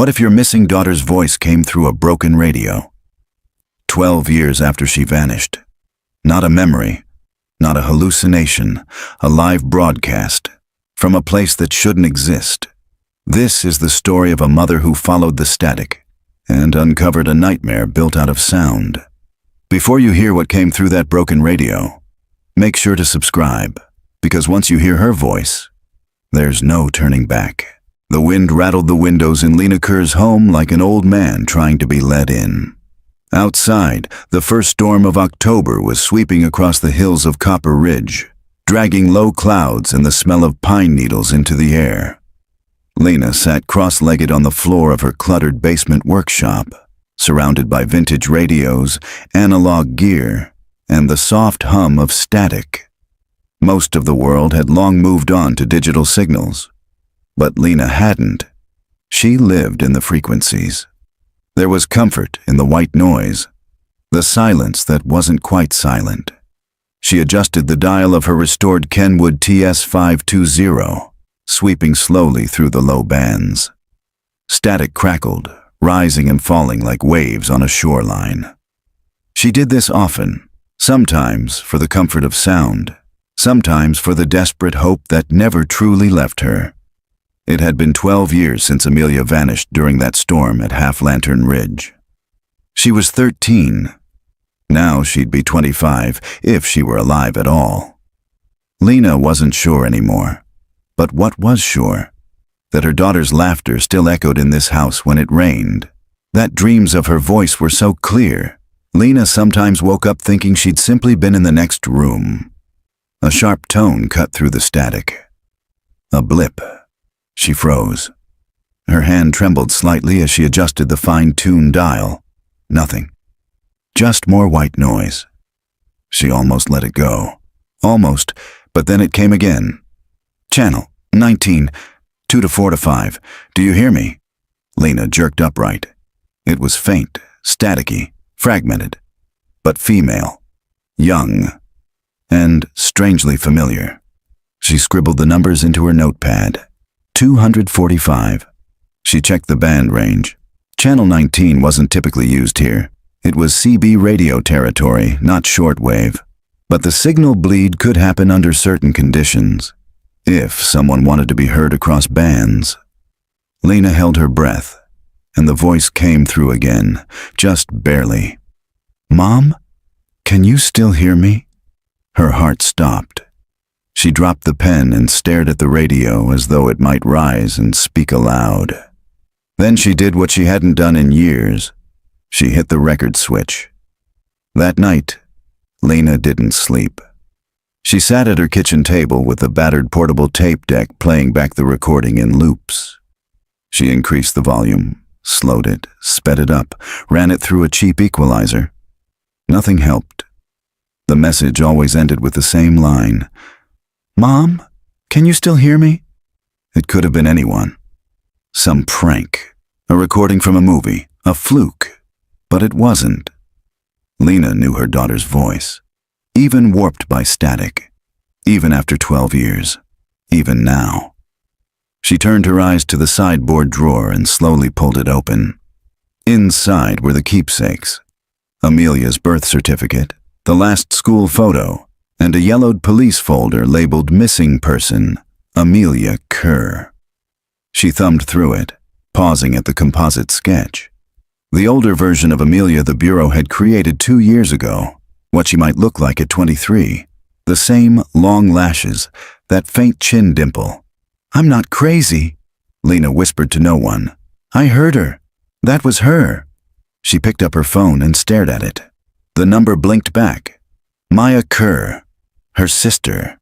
What if your missing daughter's voice came through a broken radio? 12 years after she vanished. Not a memory, not a hallucination, a live broadcast from a place that shouldn't exist. This is the story of a mother who followed the static and uncovered a nightmare built out of sound. Before you hear what came through that broken radio, make sure to subscribe, because once you hear her voice, there's no turning back. The wind rattled the windows in Lena Kerr's home like an old man trying to be let in. Outside, the first storm of October was sweeping across the hills of Copper Ridge, dragging low clouds and the smell of pine needles into the air. Lena sat cross-legged on the floor of her cluttered basement workshop, surrounded by vintage radios, analog gear, and the soft hum of static. Most of the world had long moved on to digital signals, but Lena hadn't. She lived in the frequencies. There was comfort in the white noise, the silence that wasn't quite silent. She adjusted the dial of her restored Kenwood TS-520, sweeping slowly through the low bands. Static crackled, rising and falling like waves on a shoreline. She did this often, sometimes for the comfort of sound, sometimes for the desperate hope that never truly left her. It had been 12 years since Amelia vanished during that storm at Half Lantern Ridge. She was 13. Now she'd be 25, if she were alive at all. Lena wasn't sure anymore. But what was sure? That her daughter's laughter still echoed in this house when it rained. That dreams of her voice were so clear, Lena sometimes woke up thinking she'd simply been in the next room. A sharp tone cut through the static. A blip. She froze. Her hand trembled slightly as she adjusted the fine-tuned dial. Nothing. Just more white noise. She almost let it go. Almost, but then it came again. Channel 19, 2 to 4 to 5. Do you hear me? Lena jerked upright. It was faint, staticky, fragmented, but female, young, and strangely familiar. She scribbled the numbers into her notepad. 245. She checked the band range. Channel 19 wasn't typically used here. It was CB radio territory, not shortwave. But the signal bleed could happen under certain conditions, if someone wanted to be heard across bands. Lena held her breath, and the voice came through again, just barely. Mom? Can you still hear me? Her heart stopped. She dropped the pen and stared at the radio as though it might rise and speak aloud. Then she did what she hadn't done in years. She hit the record switch. That night, Lena didn't sleep. She sat at her kitchen table with the battered portable tape deck playing back the recording in loops. She increased the volume, slowed it, sped it up, ran it through a cheap equalizer. Nothing helped. The message always ended with the same line. Mom, can you still hear me? It could have been anyone. Some prank, a recording from a movie, a fluke. But it wasn't. Lena knew her daughter's voice, even warped by static, even after 12 years, even now. She turned her eyes to the sideboard drawer and slowly pulled it open. Inside were the keepsakes, Amelia's birth certificate, the last school photo, and a yellowed police folder labeled Missing Person, Amelia Kerr. She thumbed through it, pausing at the composite sketch. The older version of Amelia the Bureau had created 2 years ago, what she might look like at 23. The same long lashes, that faint chin dimple. I'm not crazy, Lena whispered to no one. I heard her. That was her. She picked up her phone and stared at it. The number blinked back. Maya Kerr, her sister.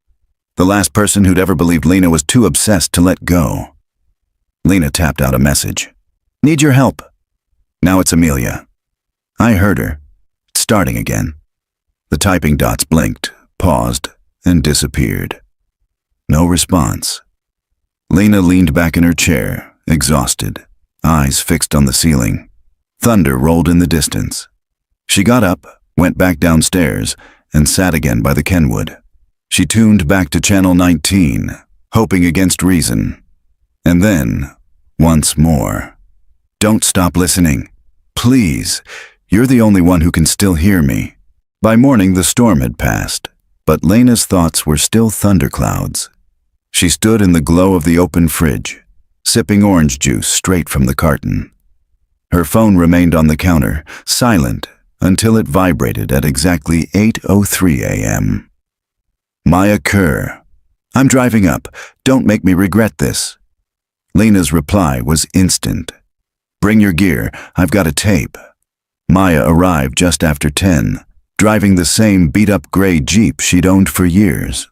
The last person who'd ever believed Lena was too obsessed to let go. Lena tapped out a message. Need your help. Now it's Amelia. I heard her. It's starting again. The typing dots blinked, paused, and disappeared. No response. Lena leaned back in her chair, exhausted, eyes fixed on the ceiling. Thunder rolled in the distance. She got up, went back downstairs, and sat again by the Kenwood. She tuned back to Channel 19, hoping against reason. And then, once more, Don't stop listening. Please, you're the only one who can still hear me. By morning, the storm had passed, but Lena's thoughts were still thunderclouds. She stood in the glow of the open fridge, sipping orange juice straight from the carton. Her phone remained on the counter, silent, until it vibrated at exactly 8:03 a.m. Maya Kerr. I'm driving up. Don't make me regret this. Lena's reply was instant. Bring your gear. I've got a tape. Maya arrived just after 10, driving the same beat-up gray Jeep she'd owned for years.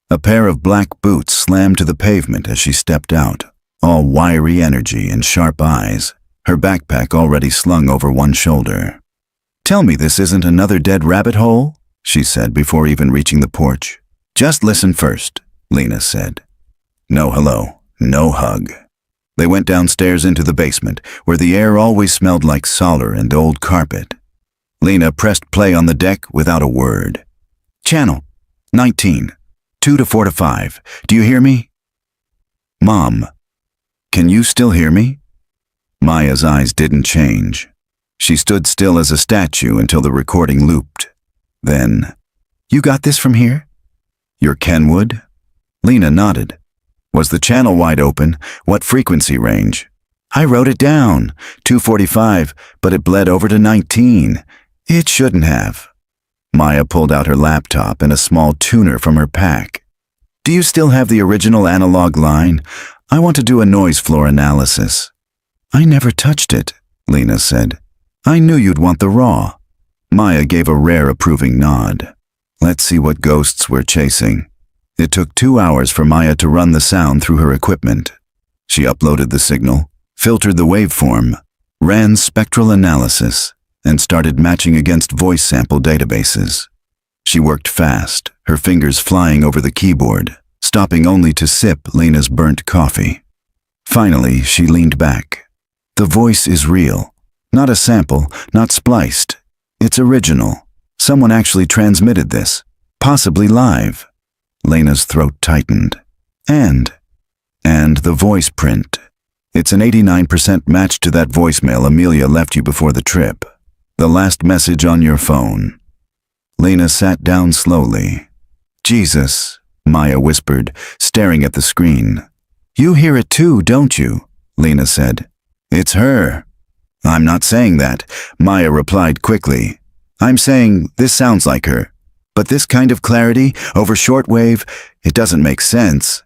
A pair of black boots slammed to the pavement as she stepped out, all wiry energy and sharp eyes, her backpack already slung over one shoulder. Tell me this isn't another dead rabbit hole, she said before even reaching the porch. Just listen first, Lena said. No hello, no hug. They went downstairs into the basement, where the air always smelled like solder and old carpet. Lena pressed play on the deck without a word. Channel 19, 2 to 4 to 5. Do you hear me? Mom, can you still hear me? Maya's eyes didn't change. She stood still as a statue until the recording looped. Then, you got this from here? You're Kenwood? Lena nodded. Was the channel wide open? What frequency range? I wrote it down, 245, but it bled over to 19. It shouldn't have. Maya pulled out her laptop and a small tuner from her pack. Do you still have the original analog line? I want to do a noise floor analysis. I never touched it, Lena said. I knew you'd want the raw. Maya gave a rare approving nod. Let's see what ghosts we're chasing. It took 2 hours for Maya to run the sound through her equipment. She uploaded the signal, filtered the waveform, ran spectral analysis, and started matching against voice sample databases. She worked fast, her fingers flying over the keyboard, stopping only to sip Lena's burnt coffee. Finally, she leaned back. The voice is real. Not a sample, not spliced. It's original. Someone actually transmitted this, possibly live. Lena's throat tightened. And the voice print. It's an 89% match to that voicemail Amelia left you before the trip. The last message on your phone. Lena sat down slowly. Jesus, Maya whispered, staring at the screen. You hear it too, don't you? Lena said. It's her. I'm not saying that, Maya replied quickly. I'm saying this sounds like her. But this kind of clarity, over shortwave, it doesn't make sense.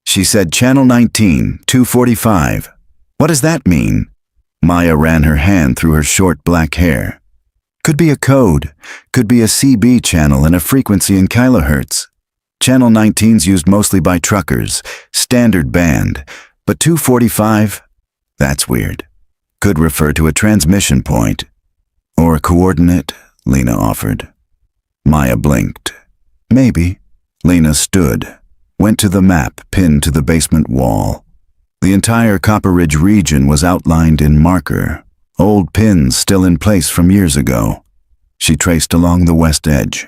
She said channel 19, 245. What does that mean? Maya ran her hand through her short black hair. Could be a code, could be a CB channel and a frequency in kilohertz. Channel 19's used mostly by truckers, standard band, but 245? That's weird. Could refer to a transmission point. Or a coordinate, Lena offered. Maya blinked. Maybe. Lena stood, went to the map pinned to the basement wall. The entire Copper Ridge region was outlined in marker, old pins still in place from years ago. She traced along the west edge.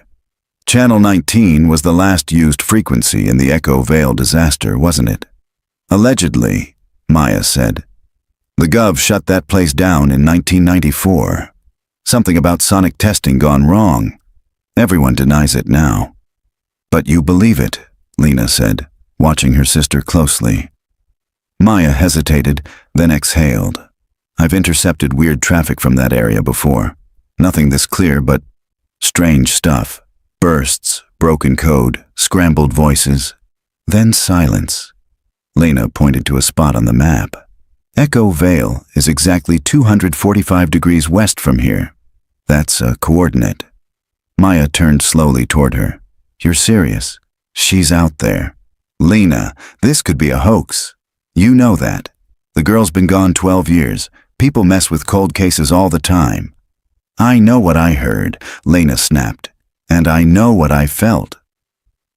Channel 19 was the last used frequency in the Echo Vale disaster, wasn't it? Allegedly, Maya said. The Gov shut that place down in 1994. Something about sonic testing gone wrong. Everyone denies it now. But you believe it, Lena said, watching her sister closely. Maya hesitated, then exhaled. I've intercepted weird traffic from that area before. Nothing this clear, but strange stuff. Bursts, broken code, scrambled voices. Then silence. Lena pointed to a spot on the map. Echo Vale is exactly 245 degrees west from here. That's a coordinate. Maya turned slowly toward her. You're serious? She's out there. Lena, this could be a hoax. You know that. The girl's been gone 12 years. People mess with cold cases all the time. I know what I heard, Lena snapped. And I know what I felt.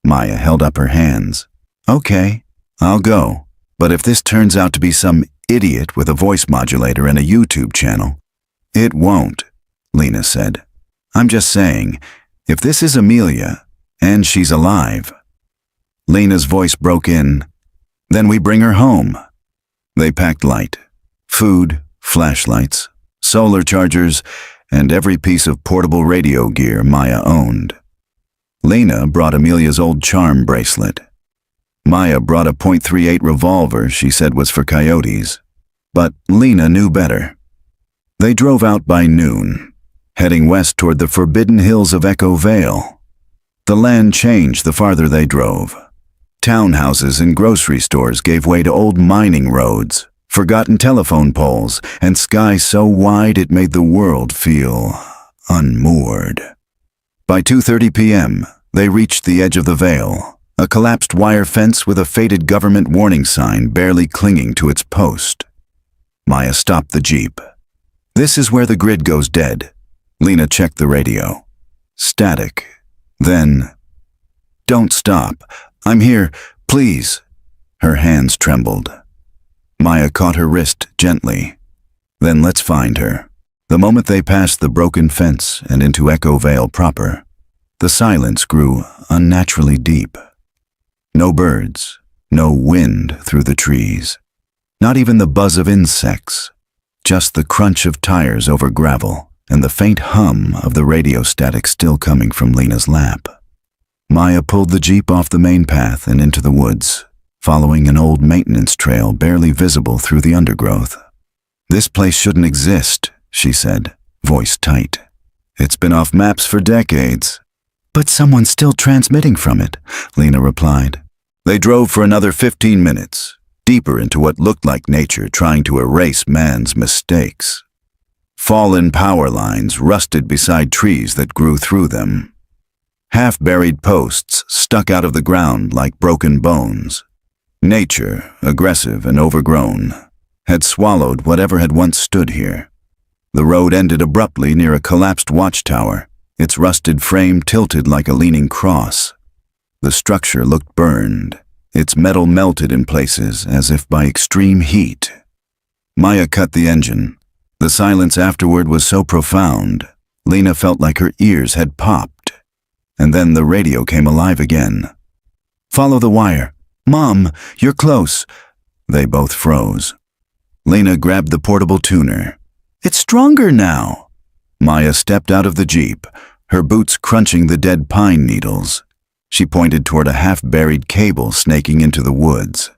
Maya held up her hands. Okay, I'll go. But if this turns out to be some idiot with a voice modulator and a YouTube channel, it won't, Lena said. I'm just saying, if this is Amelia, and she's alive. Lena's voice broke in. Then we bring her home. They packed light. Food, flashlights, solar chargers, and every piece of portable radio gear Maya owned. Lena brought Amelia's old charm bracelet. Maya brought a .38 revolver she said was for coyotes, but Lena knew better. They drove out by noon, heading west toward the forbidden hills of Echo Vale. The land changed the farther they drove. Townhouses and grocery stores gave way to old mining roads, forgotten telephone poles, and sky so wide it made the world feel unmoored. By 2:30 p.m., they reached the edge of the vale, a collapsed wire fence with a faded government warning sign barely clinging to its post. Maya stopped the jeep. "This is where the grid goes dead." Lena checked the radio. Static. Then, "Don't stop. I'm here. Please." Her hands trembled. Maya caught her wrist gently. "Then let's find her." The moment they passed the broken fence and into Echo Vale proper, the silence grew unnaturally deep. No birds, no wind through the trees, not even the buzz of insects, just the crunch of tires over gravel and the faint hum of the radio static still coming from Lena's lap. Maya pulled the jeep off the main path and into the woods, following an old maintenance trail barely visible through the undergrowth. "This place shouldn't exist," she said, voice tight. "It's been off maps for decades." "But someone's still transmitting from it," Lena replied. They drove for another 15 minutes, deeper into what looked like nature trying to erase man's mistakes. Fallen power lines rusted beside trees that grew through them. Half-buried posts stuck out of the ground like broken bones. Nature, aggressive and overgrown, had swallowed whatever had once stood here. The road ended abruptly near a collapsed watchtower, its rusted frame tilted like a leaning cross. The structure looked burned, its metal melted in places as if by extreme heat. Maya cut the engine. The silence afterward was so profound, Lena felt like her ears had popped. And then the radio came alive again. "Follow the wire. Mom, you're close." They both froze. Lena grabbed the portable tuner. "It's stronger now." Maya stepped out of the jeep, her boots crunching the dead pine needles. She pointed toward a half-buried cable snaking into the woods.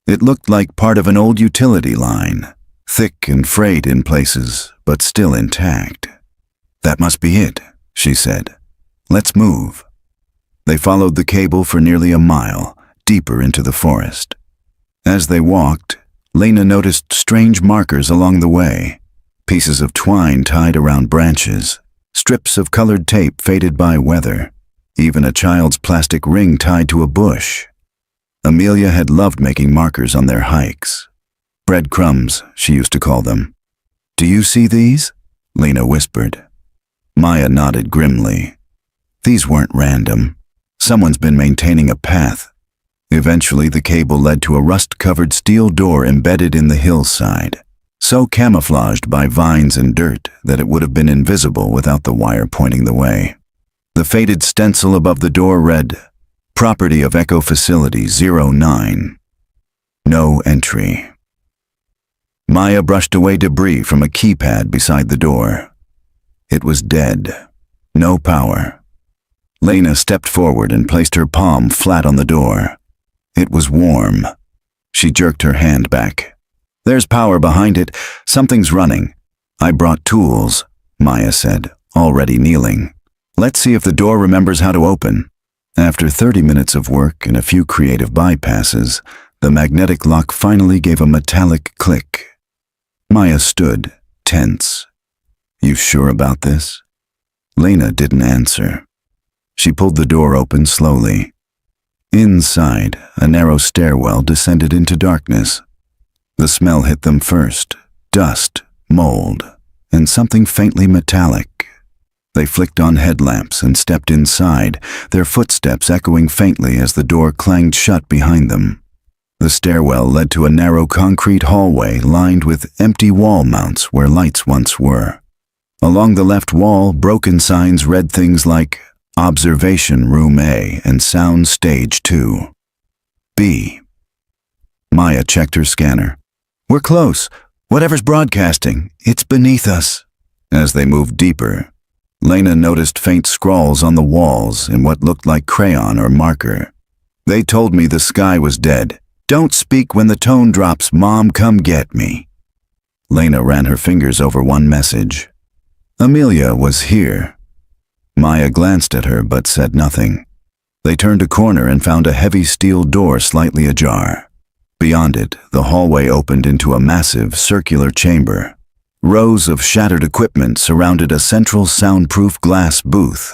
It looked like part of an old utility line, thick and frayed in places, but still intact. "That must be it," she said. "Let's move." They followed the cable for nearly a mile, deeper into the forest. As they walked, Lena noticed strange markers along the way. Pieces of twine tied around branches, strips of colored tape faded by weather, even a child's plastic ring tied to a bush. Amelia had loved making markers on their hikes. "Breadcrumbs," she used to call them. "Do you see these?" Lena whispered. Maya nodded grimly. These weren't random. Someone's been maintaining a path. Eventually, the cable led to a rust-covered steel door embedded in the hillside, so camouflaged by vines and dirt that it would have been invisible without the wire pointing the way. The faded stencil above the door read, "Property of Echo Facility 09. No entry." Maya brushed away debris from a keypad beside the door. It was dead. No power. Lena stepped forward and placed her palm flat on the door. It was warm. She jerked her hand back. "There's power behind it. Something's running." "I brought tools," Maya said, already kneeling. "Let's see if the door remembers how to open." After 30 minutes of work and a few creative bypasses, the magnetic lock finally gave a metallic click. Maya stood, tense. "You sure about this?" Lena didn't answer. She pulled the door open slowly. Inside, a narrow stairwell descended into darkness. The smell hit them first, dust, mold, and something faintly metallic. They flicked on headlamps and stepped inside, their footsteps echoing faintly as the door clanged shut behind them. The stairwell led to a narrow concrete hallway lined with empty wall mounts where lights once were. Along the left wall, broken signs read things like Observation Room A and Sound Stage 2. B. Maya checked her scanner. "We're close. Whatever's broadcasting, it's beneath us. As they moved deeper, Lena noticed faint scrawls on the walls in what looked like crayon or marker. They told me the sky was dead. Don't speak when the tone drops, Mom, come get me. Lena ran her fingers over one message. Amelia was here. Maya glanced at her but said nothing. They turned a corner and found a heavy steel door slightly ajar. Beyond it, the hallway opened into a massive, circular chamber. Rows of shattered equipment surrounded a central soundproof glass booth.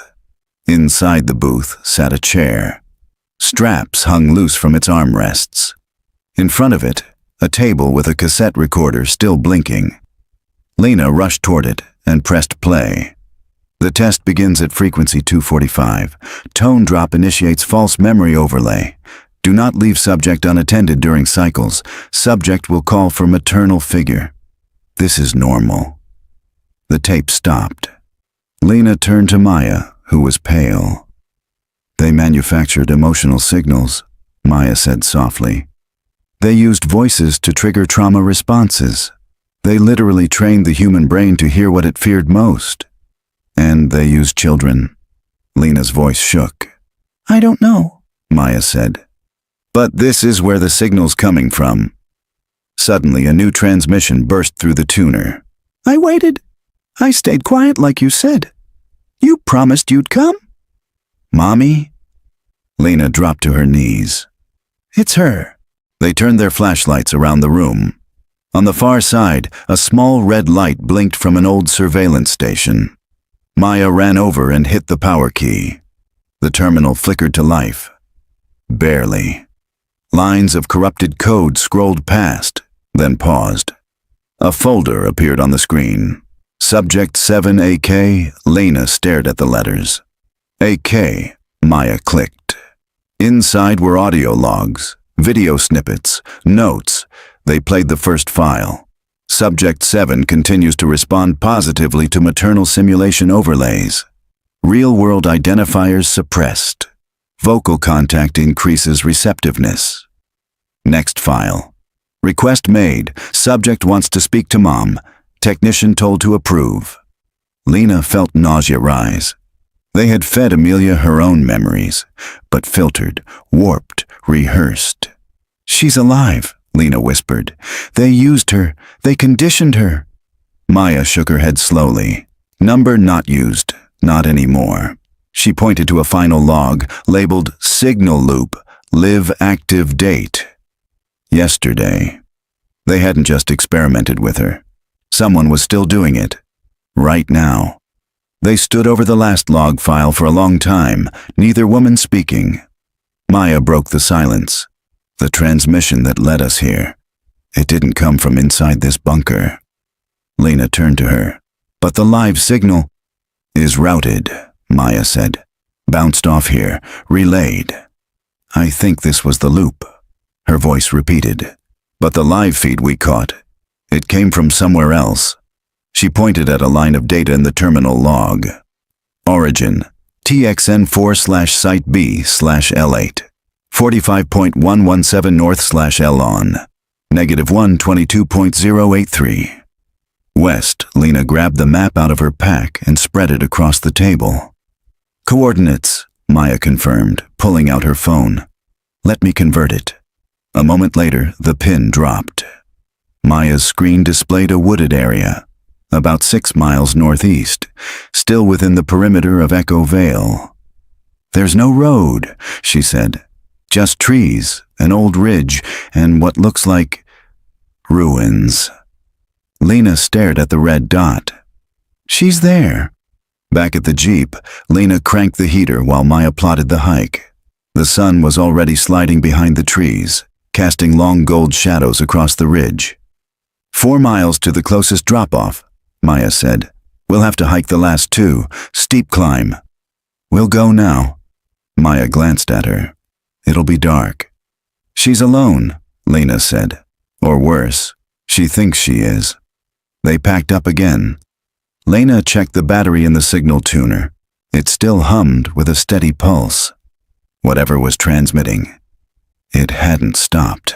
Inside the booth sat a chair. Straps hung loose from its armrests. In front of it, a table with a cassette recorder still blinking. Lena rushed toward it and pressed play. The test begins at frequency 245. Tone drop initiates false memory overlay. Do not leave subject unattended during cycles. Subject will call for maternal figure. This is normal. The tape stopped. Lena turned to Maya, who was pale. They manufactured emotional signals, Maya said softly. They used voices to trigger trauma responses. They literally trained the human brain to hear what it feared most. And they used children. Lena's voice shook. I don't know, Maya said. But this is where the signal's coming from. Suddenly, a new transmission burst through the tuner. I waited. I stayed quiet like you said. You promised you'd come. Mommy? Lena dropped to her knees. It's her. They turned their flashlights around the room. On the far side, a small red light blinked from an old surveillance station. Maya ran over and hit the power key. The terminal flickered to life. Barely. Lines of corrupted code scrolled past, then paused. A folder appeared on the screen. Subject 7AK, Lena stared at the letters. AK, Maya clicked. Inside were audio logs, video snippets, notes. They played the first file. Subject 7 continues to respond positively to maternal simulation overlays. Real-world identifiers suppressed. Vocal contact increases receptiveness. Next file. Request made. Subject wants to speak to Mom. Technician told to approve. Lena felt nausea rise. They had fed Amelia her own memories, but filtered, warped, rehearsed. She's alive, Lena whispered. They used her. They conditioned her. Maya shook her head slowly. Number not used. Not anymore. She pointed to a final log, labeled Signal Loop, Live Active Date. Yesterday. They hadn't just experimented with her. Someone was still doing it. Right now. They stood over the last log file for a long time, neither woman speaking. Maya broke the silence. The transmission that led us here. It didn't come from inside this bunker. Lena turned to her. But the live signal is routed, Maya said. Bounced off here, relayed. I think this was the loop. Her voice repeated. But the live feed we caught, it came from somewhere else. She pointed at a line of data in the terminal log. Origin, TXN4/Site B/L8, 45.117 North/L-on, -122.083. West, Lena grabbed the map out of her pack and spread it across the table. Coordinates, Maya confirmed, pulling out her phone. Let me convert it. A moment later, the pin dropped. Maya's screen displayed a wooded area, about 6 miles northeast, still within the perimeter of Echo Vale. There's no road, she said. Just trees, an old ridge, and what looks like ruins. Lena stared at the red dot. She's there. Back at the Jeep, Lena cranked the heater while Maya plotted the hike. The sun was already sliding behind the trees, casting long gold shadows across the ridge. 4 miles to the closest drop-off, Maya said. We'll have to hike the last 2, steep climb. We'll go now. Maya glanced at her. It'll be dark. She's alone, Lena said. Or worse, she thinks she is. They packed up again. Lena checked the battery in the signal tuner. It still hummed with a steady pulse. Whatever was transmitting, it hadn't stopped.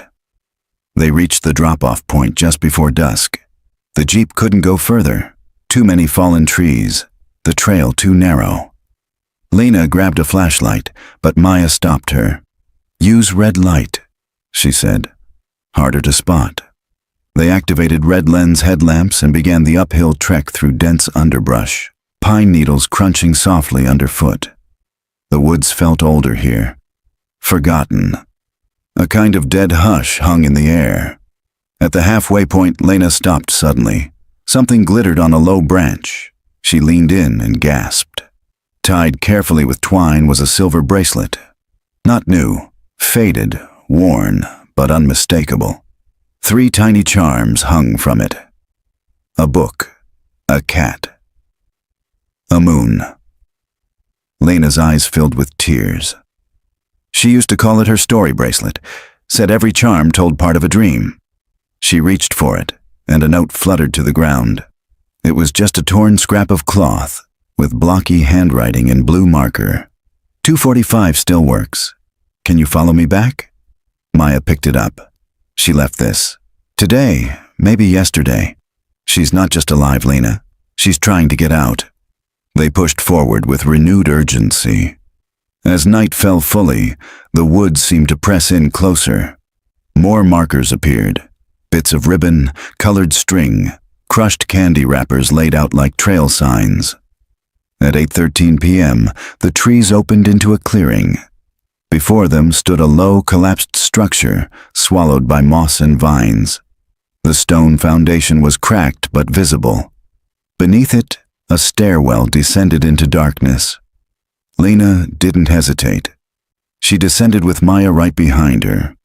They reached the drop-off point just before dusk. The jeep couldn't go further. Too many fallen trees. The trail too narrow. Lena grabbed a flashlight, but Maya stopped her. "Use red light," she said. Harder to spot. They activated red lens headlamps and began the uphill trek through dense underbrush, pine needles crunching softly underfoot. The woods felt older here. Forgotten. A kind of dead hush hung in the air. At the halfway point, Lena stopped suddenly. Something glittered on a low branch. She leaned in and gasped. Tied carefully with twine was a silver bracelet. Not new, faded, worn, but unmistakable. 3 tiny charms hung from it. A book, a cat, a moon. Lena's eyes filled with tears. She used to call it her story bracelet, said every charm told part of a dream. She reached for it, and a note fluttered to the ground. It was just a torn scrap of cloth, with blocky handwriting in blue marker. 2:45 still works. Can you follow me back? Maya picked it up. She left this. Today, maybe yesterday. She's not just alive, Lena. She's trying to get out. They pushed forward with renewed urgency. As night fell fully, the woods seemed to press in closer. More markers appeared. Bits of ribbon, colored string, crushed candy wrappers laid out like trail signs. At 8:13 p.m., the trees opened into a clearing. Before them stood a low, collapsed structure, swallowed by moss and vines. The stone foundation was cracked but visible. Beneath it, a stairwell descended into darkness. Lena didn't hesitate. She descended with Maya right behind her.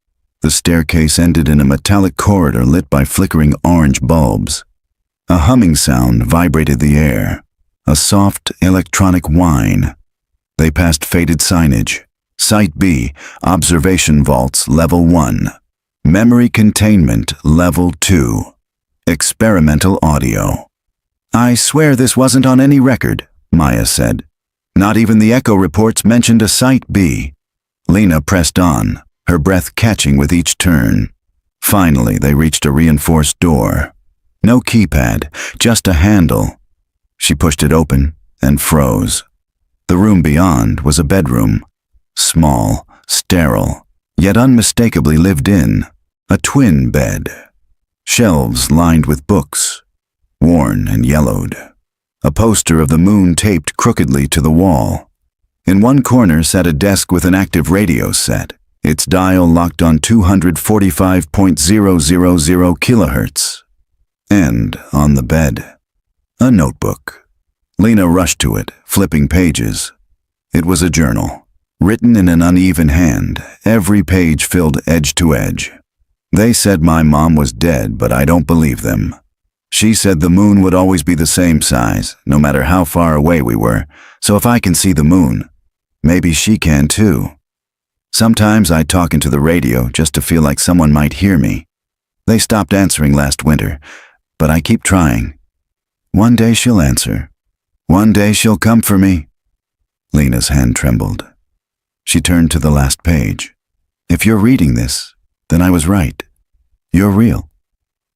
The staircase ended in a metallic corridor lit by flickering orange bulbs. A humming sound vibrated the air, a soft electronic whine. They passed faded signage. Site B, Observation Vaults Level 1. Memory Containment Level 2. Experimental Audio. "I swear this wasn't on any record," Maya said. "Not even the echo reports mentioned a Site B." Lena pressed on, her breath catching with each turn. Finally, they reached a reinforced door. No keypad, just a handle. She pushed it open and froze. The room beyond was a bedroom. Small, sterile, yet unmistakably lived in. A twin bed. Shelves lined with books, worn and yellowed. A poster of the moon taped crookedly to the wall. In one corner sat a desk with an active radio set, its dial locked on 245.000 kilohertz. And on the bed, a notebook. Lena rushed to it, flipping pages. It was a journal, written in an uneven hand, every page filled edge to edge. "They said my mom was dead, but I don't believe them. She said the moon would always be the same size, no matter how far away we were, so if I can see the moon, maybe she can too. Sometimes I talk into the radio just to feel like someone might hear me. They stopped answering last winter, but I keep trying. One day she'll answer. One day she'll come for me." Lena's hand trembled. She turned to the last page. "If you're reading this, then I was right. You're real.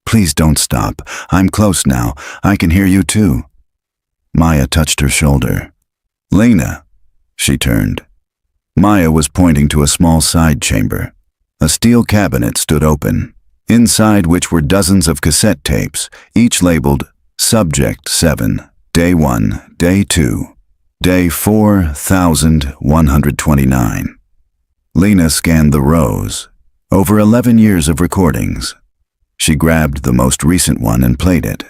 Please don't stop. I'm close now. I can hear you too." Maya touched her shoulder. "Lena." She turned. Maya was pointing to a small side chamber. A steel cabinet stood open, inside which were dozens of cassette tapes, each labeled Subject 7, Day 1, Day 2, Day 4129. Lena scanned the rows. Over 11 years of recordings. She grabbed the most recent one and played it.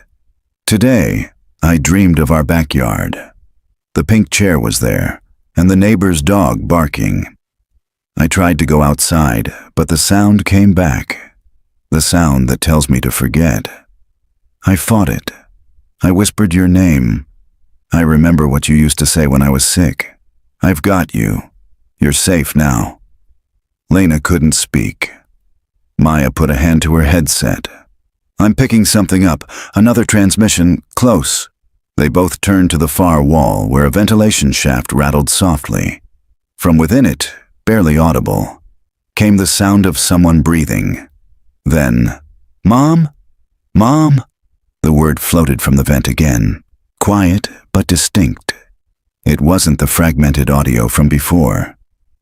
"Today, I dreamed of our backyard. The pink chair was there, and the neighbor's dog barking. I tried to go outside, but the sound came back. The sound that tells me to forget. I fought it. I whispered your name. I remember what you used to say when I was sick. I've got you. You're safe now." Lena couldn't speak. Maya put a hand to her headset. "I'm picking something up. Another transmission, close." They both turned to the far wall where a ventilation shaft rattled softly. From within it, barely audible, came the sound of someone breathing. Then, "Mom? Mom?" The word floated from the vent again, quiet but distinct. It wasn't the fragmented audio from before.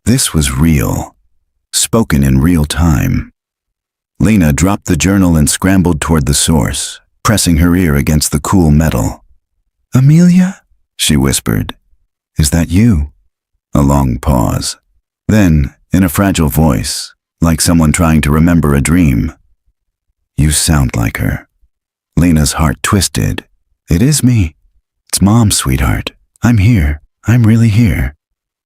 This was real, spoken in real time. Lena dropped the journal and scrambled toward the source, pressing her ear against the cool metal. "Amelia?" she whispered. "Is that you?" A long pause. Then, in a fragile voice, like someone trying to remember a dream, "You sound like her." Lena's heart twisted. "It is me. It's Mom, sweetheart. I'm here. I'm really here."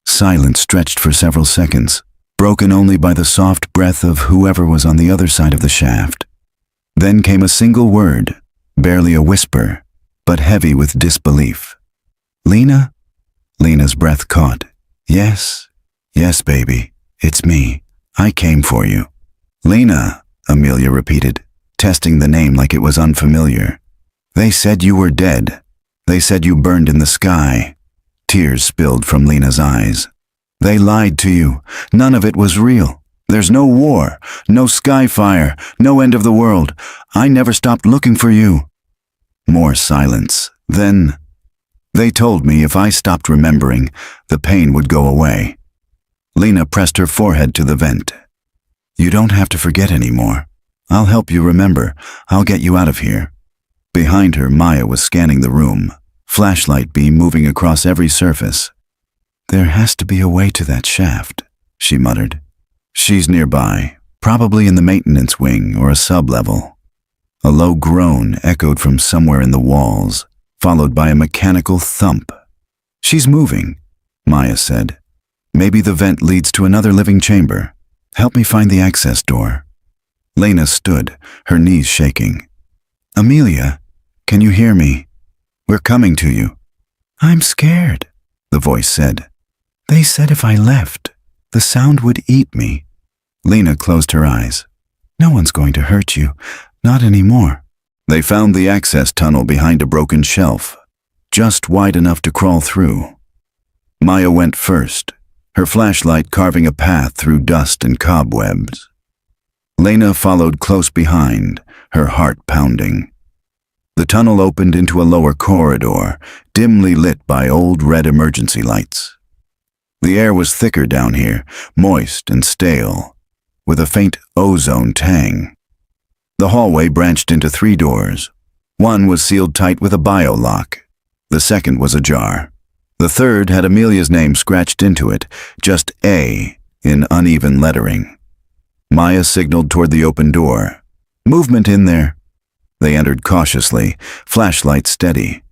Silence stretched for several seconds, broken only by the soft breath of whoever was on the other side of the shaft. Then came a single word, barely a whisper, but heavy with disbelief. "Lena?" Lena's breath caught. "Yes, yes, baby. It's me. I came for you." "Lena," Amelia repeated, testing the name like it was unfamiliar. "They said you were dead. They said you burned in the sky." Tears spilled from Lena's eyes. "They lied to you. None of it was real. There's no war, no sky fire, no end of the world. I never stopped looking for you." More silence. Then, "They told me if I stopped remembering, the pain would go away." Lena pressed her forehead to the vent. "You don't have to forget anymore. I'll help you remember. I'll get you out of here." Behind her, Maya was scanning the room, flashlight beam moving across every surface. "There has to be a way to that shaft," she muttered. "She's nearby, probably in the maintenance wing or a sub-level." A low groan echoed from somewhere in the walls, followed by a mechanical thump. "She's moving," Maya said. "Maybe the vent leads to another living chamber. Help me find the access door." Lena stood, her knees shaking. "Amelia, can you hear me? We're coming to you." "I'm scared," the voice said. "They said if I left, the sound would eat me." Lena closed her eyes. "No one's going to hurt you. Not anymore." They found the access tunnel behind a broken shelf, just wide enough to crawl through. Maya went first, her flashlight carving a path through dust and cobwebs. Lena followed close behind, her heart pounding. The tunnel opened into a lower corridor, dimly lit by old red emergency lights. The air was thicker down here, moist and stale, with a faint ozone tang. The hallway branched into 3 doors. One was sealed tight with a bio-lock. The second was ajar. The third had Amelia's name scratched into it, just A in uneven lettering. Maya signaled toward the open door. "Movement in there." They entered cautiously, flashlight steady.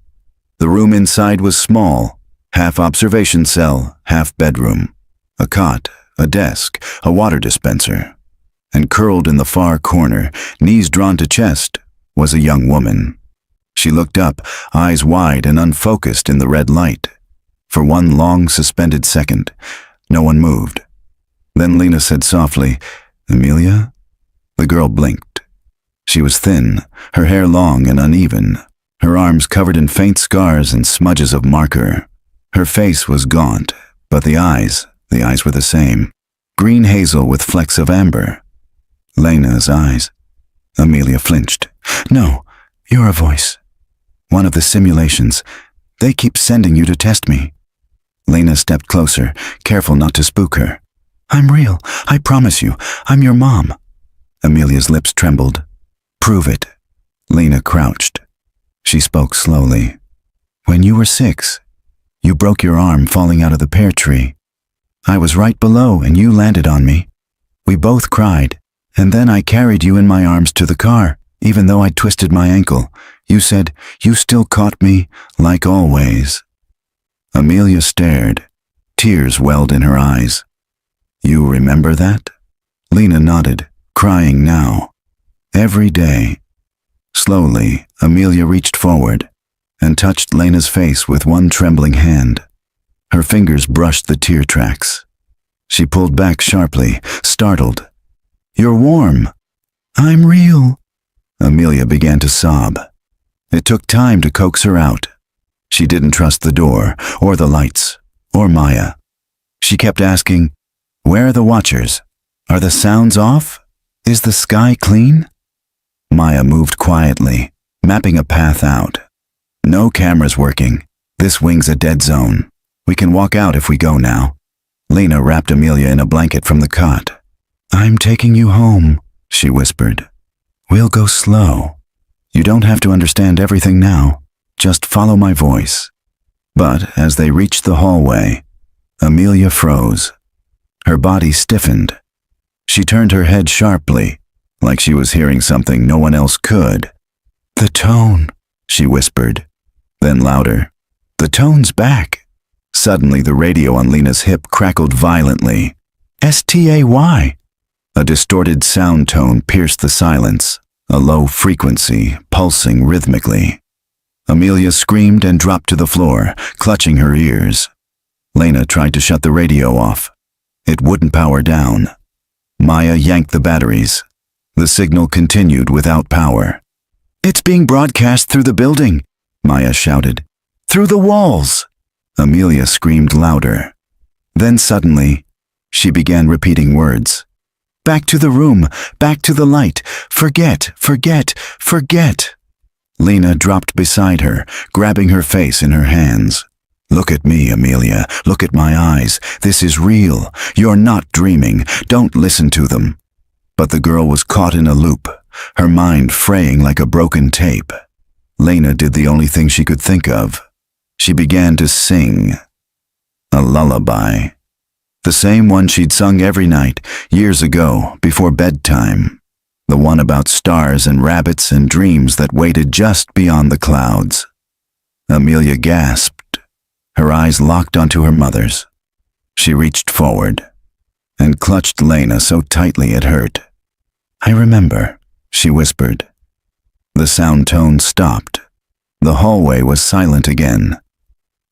The room inside was small, half observation cell, half bedroom. A cot, a desk, a water dispenser. And curled in the far corner, knees drawn to chest, was a young woman. She looked up, eyes wide and unfocused in the red light. For one long, suspended second, no one moved. Then Lena said softly, "Amelia?" The girl blinked. She was thin, her hair long and uneven, her arms covered in faint scars and smudges of marker. Her face was gaunt, but the eyes were the same. Green hazel with flecks of amber. Lena's eyes. Amelia flinched. "No, you're a voice. One of the simulations. They keep sending you to test me." Lena stepped closer, careful not to spook her. "I'm real. I promise you. I'm your mom." Amelia's lips trembled. "Prove it." Lena crouched. She spoke slowly. "When you were 6, you broke your arm falling out of the pear tree. I was right below and you landed on me. We both cried, and then I carried you in my arms to the car, even though I'd twisted my ankle. You said, 'You still caught me, like always.'" Amelia stared. Tears welled in her eyes. "You remember that?" Lena nodded, crying now. Every day. Slowly, Amelia reached forward and touched Lena's face with one trembling hand. Her fingers brushed the tear tracks. She pulled back sharply, startled. "You're warm." "I'm real." Amelia began to sob. It took time to coax her out. She didn't trust the door, or the lights, or Maya. She kept asking, "Where are the watchers? Are the sounds off? Is the sky clean?" Maya moved quietly, mapping a path out. No cameras working. This wing's a dead zone. We can walk out if we go now. Lena wrapped Amelia in a blanket from the cot. I'm taking you home, she whispered. We'll go slow. You don't have to understand everything now. Just follow my voice. But as they reached the hallway, Amelia froze. Her body stiffened. She turned her head sharply, like she was hearing something no one else could. The tone, she whispered. Then louder. The tone's back. Suddenly the radio on Lena's hip crackled violently. S-T-A-Y. A distorted sound tone pierced the silence, a low frequency pulsing rhythmically. Amelia screamed and dropped to the floor, clutching her ears. Lena tried to shut the radio off. It wouldn't power down. Maya yanked the batteries. The signal continued without power. It's being broadcast through the building, Maya shouted. Through the walls! Amelia screamed louder. Then suddenly, she began repeating words. Back to the room, back to the light, forget, forget, forget. Lena dropped beside her, grabbing her face in her hands. Look at me, Amelia. Look at my eyes. This is real. You're not dreaming. Don't listen to them. But the girl was caught in a loop, her mind fraying like a broken tape. Lena did the only thing she could think of. She began to sing. A lullaby. The same one she'd sung every night, years ago, before bedtime. The one about stars and rabbits and dreams that waited just beyond the clouds. Amelia gasped. Her eyes locked onto her mother's. She reached forward and clutched Lena so tightly it hurt. I remember, she whispered. The sound tone stopped. The hallway was silent again.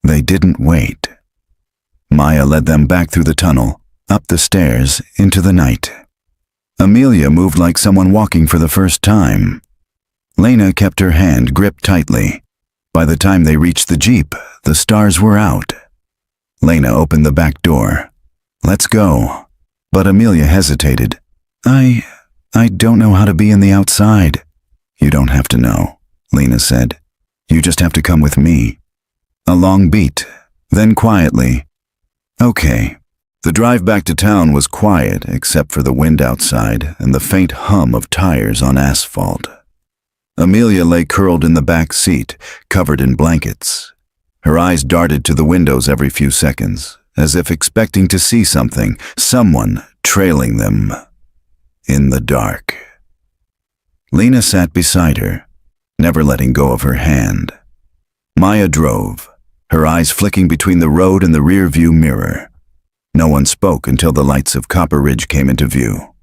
They didn't wait. Maya led them back through the tunnel, up the stairs, into the night. Amelia moved like someone walking for the first time. Lena kept her hand gripped tightly. By the time they reached the jeep, the stars were out. Lena opened the back door. Let's go. But Amelia hesitated. I don't know how to be in the outside. You don't have to know, Lena said. You just have to come with me. A long beat, then quietly. Okay. The drive back to town was quiet except for the wind outside and the faint hum of tires on asphalt. Amelia lay curled in the back seat, covered in blankets. Her eyes darted to the windows every few seconds, as if expecting to see something, someone trailing them. In the dark. Lena sat beside her, never letting go of her hand. Maya drove, her eyes flicking between the road and the rear-view mirror. No one spoke until the lights of Copper Ridge came into view.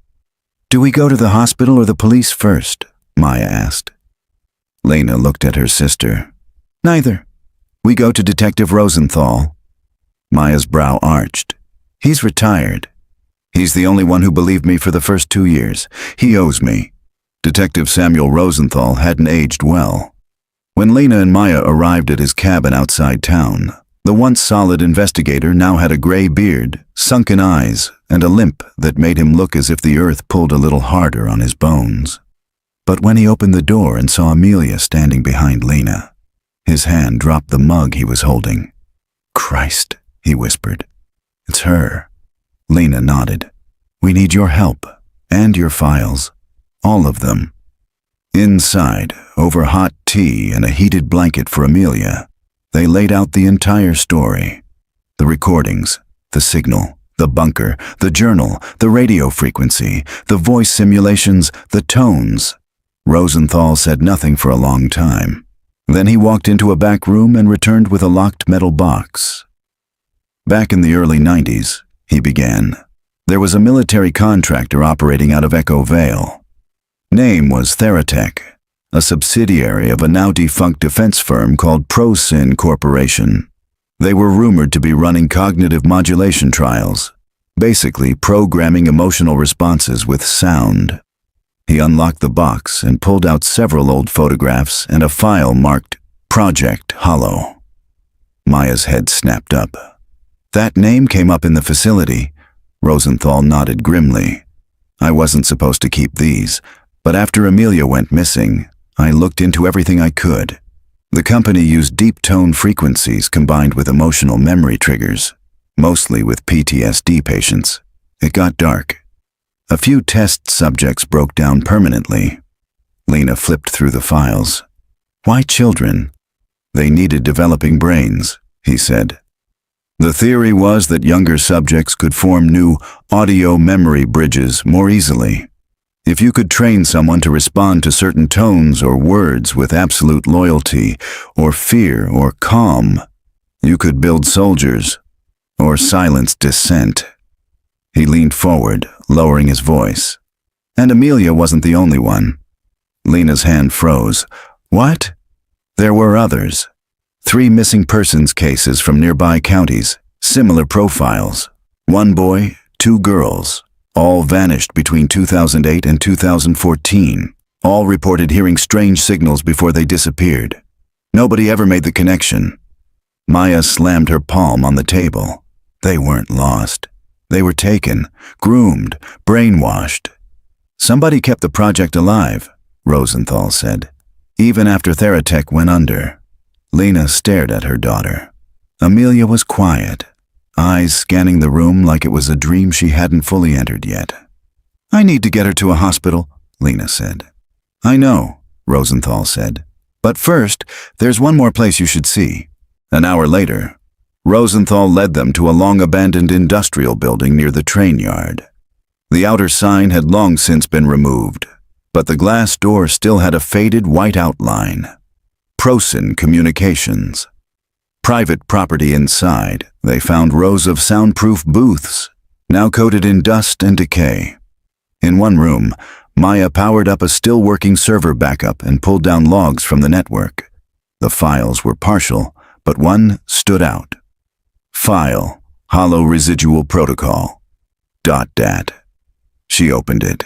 Do we go to the hospital or the police first? Maya asked. Lena looked at her sister. Neither. We go to Detective Rosenthal. Maya's brow arched. He's retired. He's the only one who believed me for the first 2 years. He owes me. Detective Samuel Rosenthal hadn't aged well. When Lena and Maya arrived at his cabin outside town, the once solid investigator now had a gray beard, sunken eyes, and a limp that made him look as if the earth pulled a little harder on his bones. But when he opened the door and saw Amelia standing behind Lena, his hand dropped the mug he was holding. Christ, he whispered. It's her. Lena nodded. We need your help, and your files. All of them. Inside, over hot tea and a heated blanket for Amelia, they laid out the entire story. The recordings, the signal, the bunker, the journal, the radio frequency, the voice simulations, the tones. Rosenthal said nothing for a long time. Then he walked into a back room and returned with a locked metal box. Back in the early 90s, he began, there was a military contractor operating out of Echo Vale. Name was Theratech, a subsidiary of a now-defunct defense firm called ProSyn Corporation. They were rumored to be running cognitive modulation trials, basically programming emotional responses with sound. He unlocked the box and pulled out several old photographs and a file marked Project Hollow. Maya's head snapped up. That name came up in the facility. Rosenthal nodded grimly. I wasn't supposed to keep these, but after Amelia went missing, I looked into everything I could. The company used deep tone frequencies combined with emotional memory triggers, mostly with PTSD patients. It got dark. A few test subjects broke down permanently. Lena flipped through the files. Why children? They needed developing brains, he said. The theory was that younger subjects could form new audio memory bridges more easily. If you could train someone to respond to certain tones or words with absolute loyalty or fear or calm, you could build soldiers or silence dissent. He leaned forward, lowering his voice. And Amelia wasn't the only one. Lena's hand froze. What? There were others. 3 missing persons cases from nearby counties, similar profiles. 1 boy, 2 girls. All vanished between 2008 and 2014. All reported hearing strange signals before they disappeared. Nobody ever made the connection. Maya slammed her palm on the table. They weren't lost. They were taken, groomed, brainwashed. Somebody kept the project alive, Rosenthal said, even after Theratech went under. Lena stared at her daughter. Amelia was quiet, eyes scanning the room like it was a dream she hadn't fully entered yet. I need to get her to a hospital, Lena said. I know, Rosenthal said. But first, there's one more place you should see. An hour later, Rosenthal led them to a long-abandoned industrial building near the train yard. The outer sign had long since been removed, but the glass door still had a faded white outline. Prosin Communications. Private property inside, they found rows of soundproof booths, now coated in dust and decay. In one room, Maya powered up a still-working server backup and pulled down logs from the network. The files were partial, but one stood out. File, Hollow Residual Protocol. .dat. She opened it.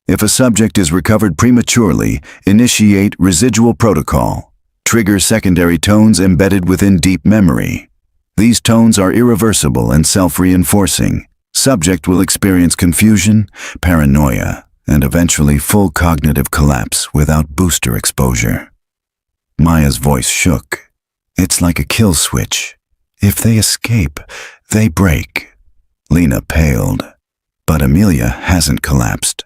If a subject is recovered prematurely, initiate residual protocol. Trigger secondary tones embedded within deep memory. These tones are irreversible and self-reinforcing. Subject will experience confusion, paranoia, and eventually full cognitive collapse without booster exposure. Maya's voice shook. It's like a kill switch. If they escape, they break. Lena paled. But Amelia hasn't collapsed.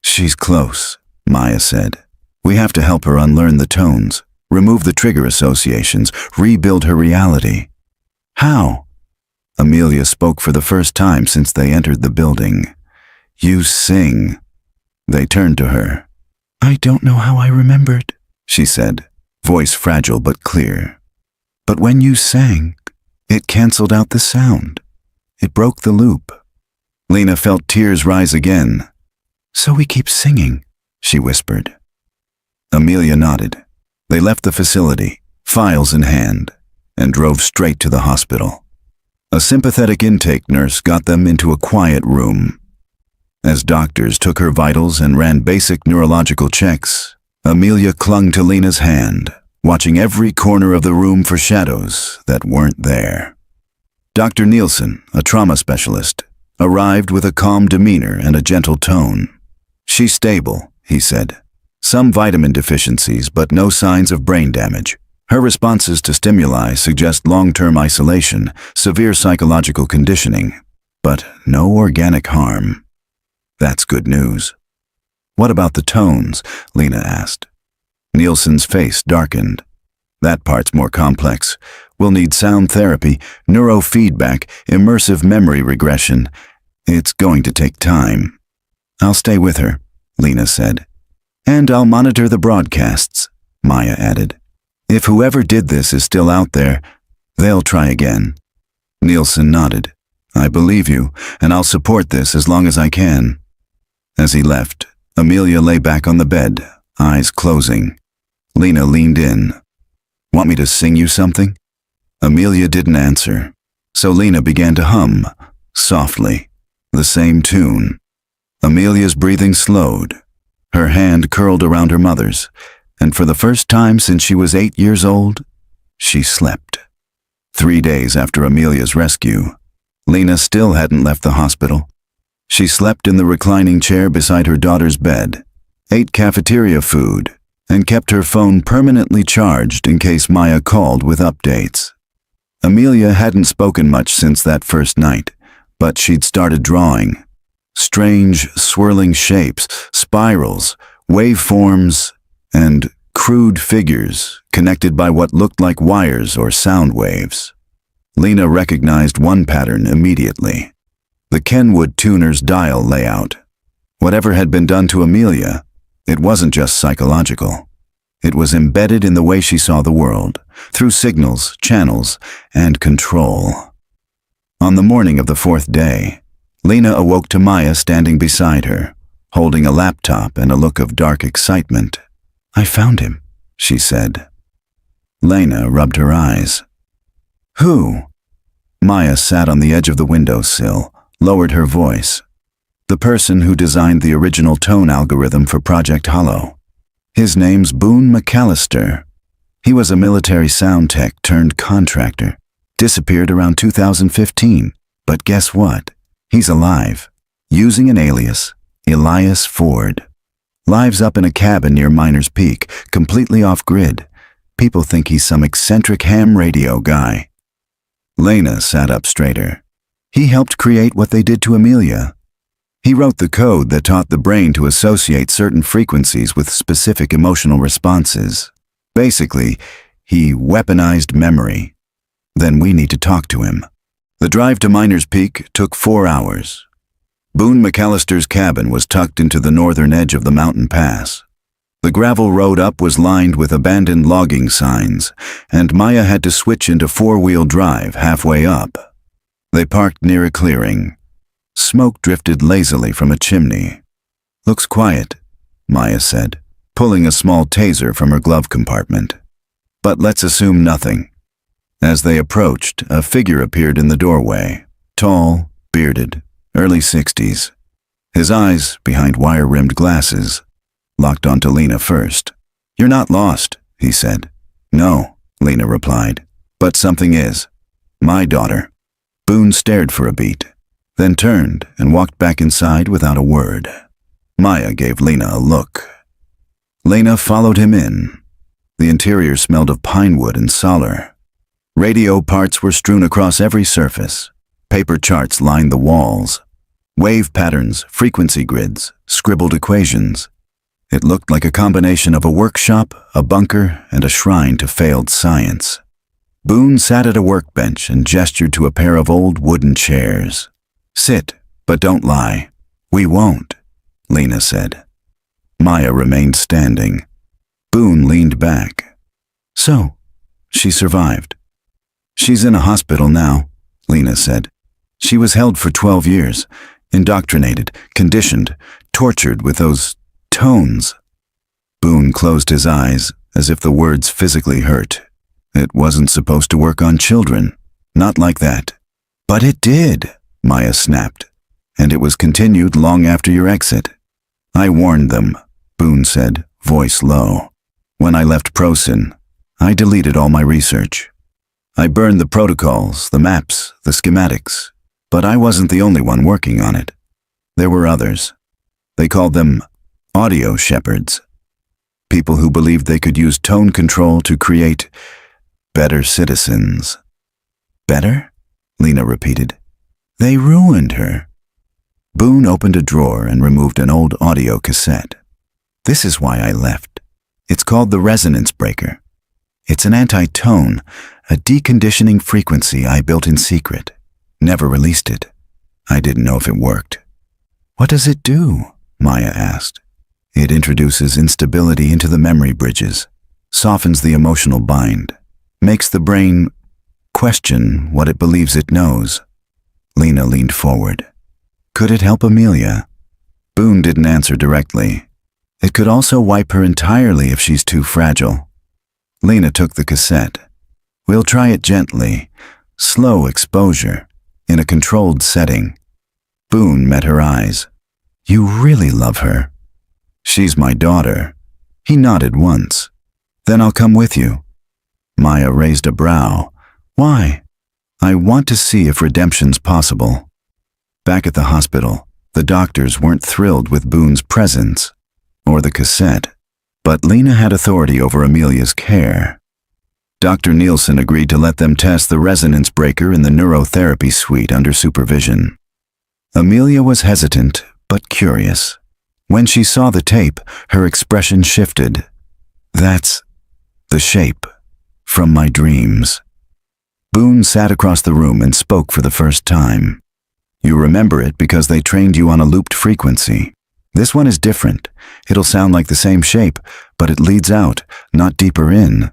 She's close, Maya said. We have to help her unlearn the tones, remove the trigger associations, rebuild her reality. How? Amelia spoke for the first time since they entered the building. You sing. They turned to her. I don't know how I remembered, she said, voice fragile but clear. But when you sang, it canceled out the sound. It broke the loop. Lena felt tears rise again. So we keep singing, she whispered. Amelia nodded. They left the facility, files in hand, and drove straight to the hospital. A sympathetic intake nurse got them into a quiet room. As doctors took her vitals and ran basic neurological checks, Amelia clung to Lena's hand, watching every corner of the room for shadows that weren't there. Dr. Nielsen, a trauma specialist, arrived with a calm demeanor and a gentle tone. She's stable, he said. Some vitamin deficiencies, but no signs of brain damage. Her responses to stimuli suggest long-term isolation, severe psychological conditioning, but no organic harm. That's good news. What about the tones? Lena asked. Nielsen's face darkened. That part's more complex. We'll need sound therapy, neurofeedback, immersive memory regression. It's going to take time. I'll stay with her, Lena said. And I'll monitor the broadcasts, Maya added. If whoever did this is still out there, they'll try again. Nielsen nodded. I believe you, and I'll support this as long as I can. As he left, Amelia lay back on the bed, eyes closing. Lena leaned in. Want me to sing you something? Amelia didn't answer, so Lena began to hum, softly, the same tune. Amelia's breathing slowed. Her hand curled around her mother's, and for the first time since she was 8 years old, she slept. 3 days after Amelia's rescue, Lena still hadn't left the hospital. She slept in the reclining chair beside her daughter's bed, ate cafeteria food, and kept her phone permanently charged in case Maya called with updates. Amelia hadn't spoken much since that first night, but she'd started drawing. Strange, swirling shapes, spirals, waveforms, and crude figures connected by what looked like wires or sound waves. Lena recognized one pattern immediately: the Kenwood tuner's dial layout. Whatever had been done to Amelia, it wasn't just psychological. It was embedded in the way she saw the world, through signals, channels, and control. On the morning of the fourth day, Lena awoke to Maya standing beside her, holding a laptop and a look of dark excitement. "I found him," she said. Lena rubbed her eyes. "Who?" Maya sat on the edge of the windowsill, lowered her voice. "The person who designed the original tone algorithm for Project Hollow. His name's Boone McAllister. He was a military sound tech turned contractor. Disappeared around 2015. But guess what? He's alive, using an alias, Elias Ford. Lives up in a cabin near Miners Peak, completely off-grid. People think he's some eccentric ham radio guy." Lena sat up straighter. "He helped create what they did to Amelia. He wrote the code that taught the brain to associate certain frequencies with specific emotional responses. Basically, he weaponized memory. Then we need to talk to him." The drive to Miners Peak took 4 hours. Boone McAllister's cabin was tucked into the northern edge of the mountain pass. The gravel road up was lined with abandoned logging signs, and Maya had to switch into 4-wheel drive halfway up. They parked near a clearing. Smoke drifted lazily from a chimney. "Looks quiet," Maya said, pulling a small taser from her glove compartment. "But let's assume nothing." As they approached, a figure appeared in the doorway, tall, bearded, early 60s. His eyes, behind wire-rimmed glasses, locked onto Lena first. "You're not lost," he said. "No," Lena replied, "but something is. My daughter." Boone stared for a beat, then turned and walked back inside without a word. Maya gave Lena a look. Lena followed him in. The interior smelled of pine wood and solar. Radio parts were strewn across every surface. Paper charts lined the walls. Wave patterns, frequency grids, scribbled equations. It looked like a combination of a workshop, a bunker, and a shrine to failed science. Boone sat at a workbench and gestured to a pair of old wooden chairs. "Sit, but don't lie." "We won't," Lena said. Maya remained standing. Boone leaned back. "So, she survived." "She's in a hospital now," Lena said. "She was held for 12 years, indoctrinated, conditioned, tortured with those tones." Boone closed his eyes, as if the words physically hurt. "It wasn't supposed to work on children. Not like that." "But it did," Maya snapped. "And it was continued long after your exit." "I warned them," Boone said, voice low. "When I left Prosin, I deleted all my research. I burned the protocols, the maps, the schematics. But I wasn't the only one working on it. There were others. They called them audio shepherds. People who believed they could use tone control to create better citizens." "Better?" Lena repeated. "They ruined her." Boone opened a drawer and removed an old audio cassette. "This is why I left. It's called the resonance breaker. It's an anti-tone, a deconditioning frequency I built in secret. Never released it. I didn't know if it worked." "What does it do?" Maya asked. "It introduces instability into the memory bridges, softens the emotional bind, makes the brain question what it believes it knows." Lena leaned forward. "Could it help Amelia?" Boone didn't answer directly. "It could also wipe her entirely if she's too fragile." Lena took the cassette. "We'll try it gently, slow exposure, in a controlled setting." Boone met her eyes. "You really love her." "She's my daughter." He nodded once. "Then I'll come with you." Maya raised a brow. "Why?" "I want to see if redemption's possible." Back at the hospital, the doctors weren't thrilled with Boone's presence, or the cassette. But Lena had authority over Amelia's care. Dr. Nielsen agreed to let them test the resonance breaker in the neurotherapy suite under supervision. Amelia was hesitant, but curious. When she saw the tape, her expression shifted. "That's the shape from my dreams." Boone sat across the room and spoke for the first time. "You remember it because they trained you on a looped frequency. This one is different. It'll sound like the same shape, but it leads out, not deeper in."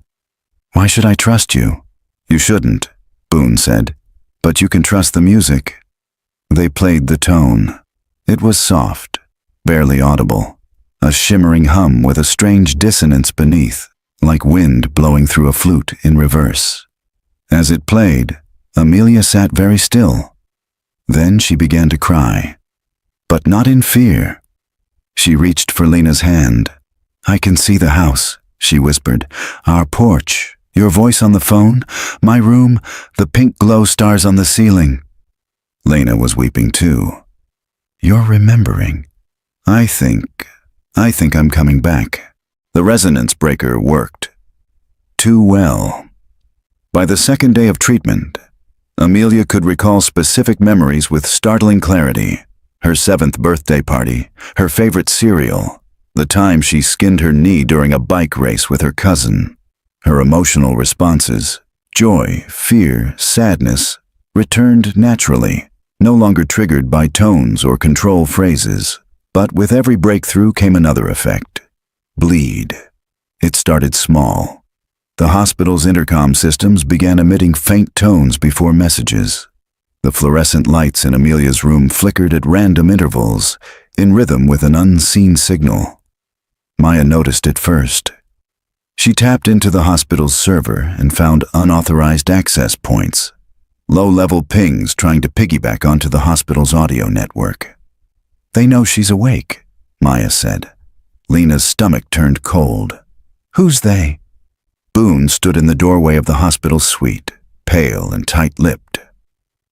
"Why should I trust you?" "You shouldn't," Boone said, "but you can trust the music." They played the tone. It was soft, barely audible, a shimmering hum with a strange dissonance beneath, like wind blowing through a flute in reverse. As it played, Amelia sat very still. Then she began to cry, but not in fear. She reached for Lena's hand. "I can see the house," she whispered. "Our porch, your voice on the phone, my room, the pink glow stars on the ceiling." Lena was weeping too. "You're remembering. I think I'm coming back." The resonance breaker worked. Too well. By the second day of treatment, Amelia could recall specific memories with startling clarity. Her 7th birthday party, her favorite cereal, the time she skinned her knee during a bike race with her cousin. Her emotional responses, joy, fear, sadness, returned naturally, no longer triggered by tones or control phrases. But with every breakthrough came another effect. Bleed. It started small. The hospital's intercom systems began emitting faint tones before messages. The fluorescent lights in Amelia's room flickered at random intervals, in rhythm with an unseen signal. Maya noticed it first. She tapped into the hospital's server and found unauthorized access points, low-level pings trying to piggyback onto the hospital's audio network. "They know she's awake," Maya said. Lena's stomach turned cold. "Who's they?" Boone stood in the doorway of the hospital suite, pale and tight-lipped.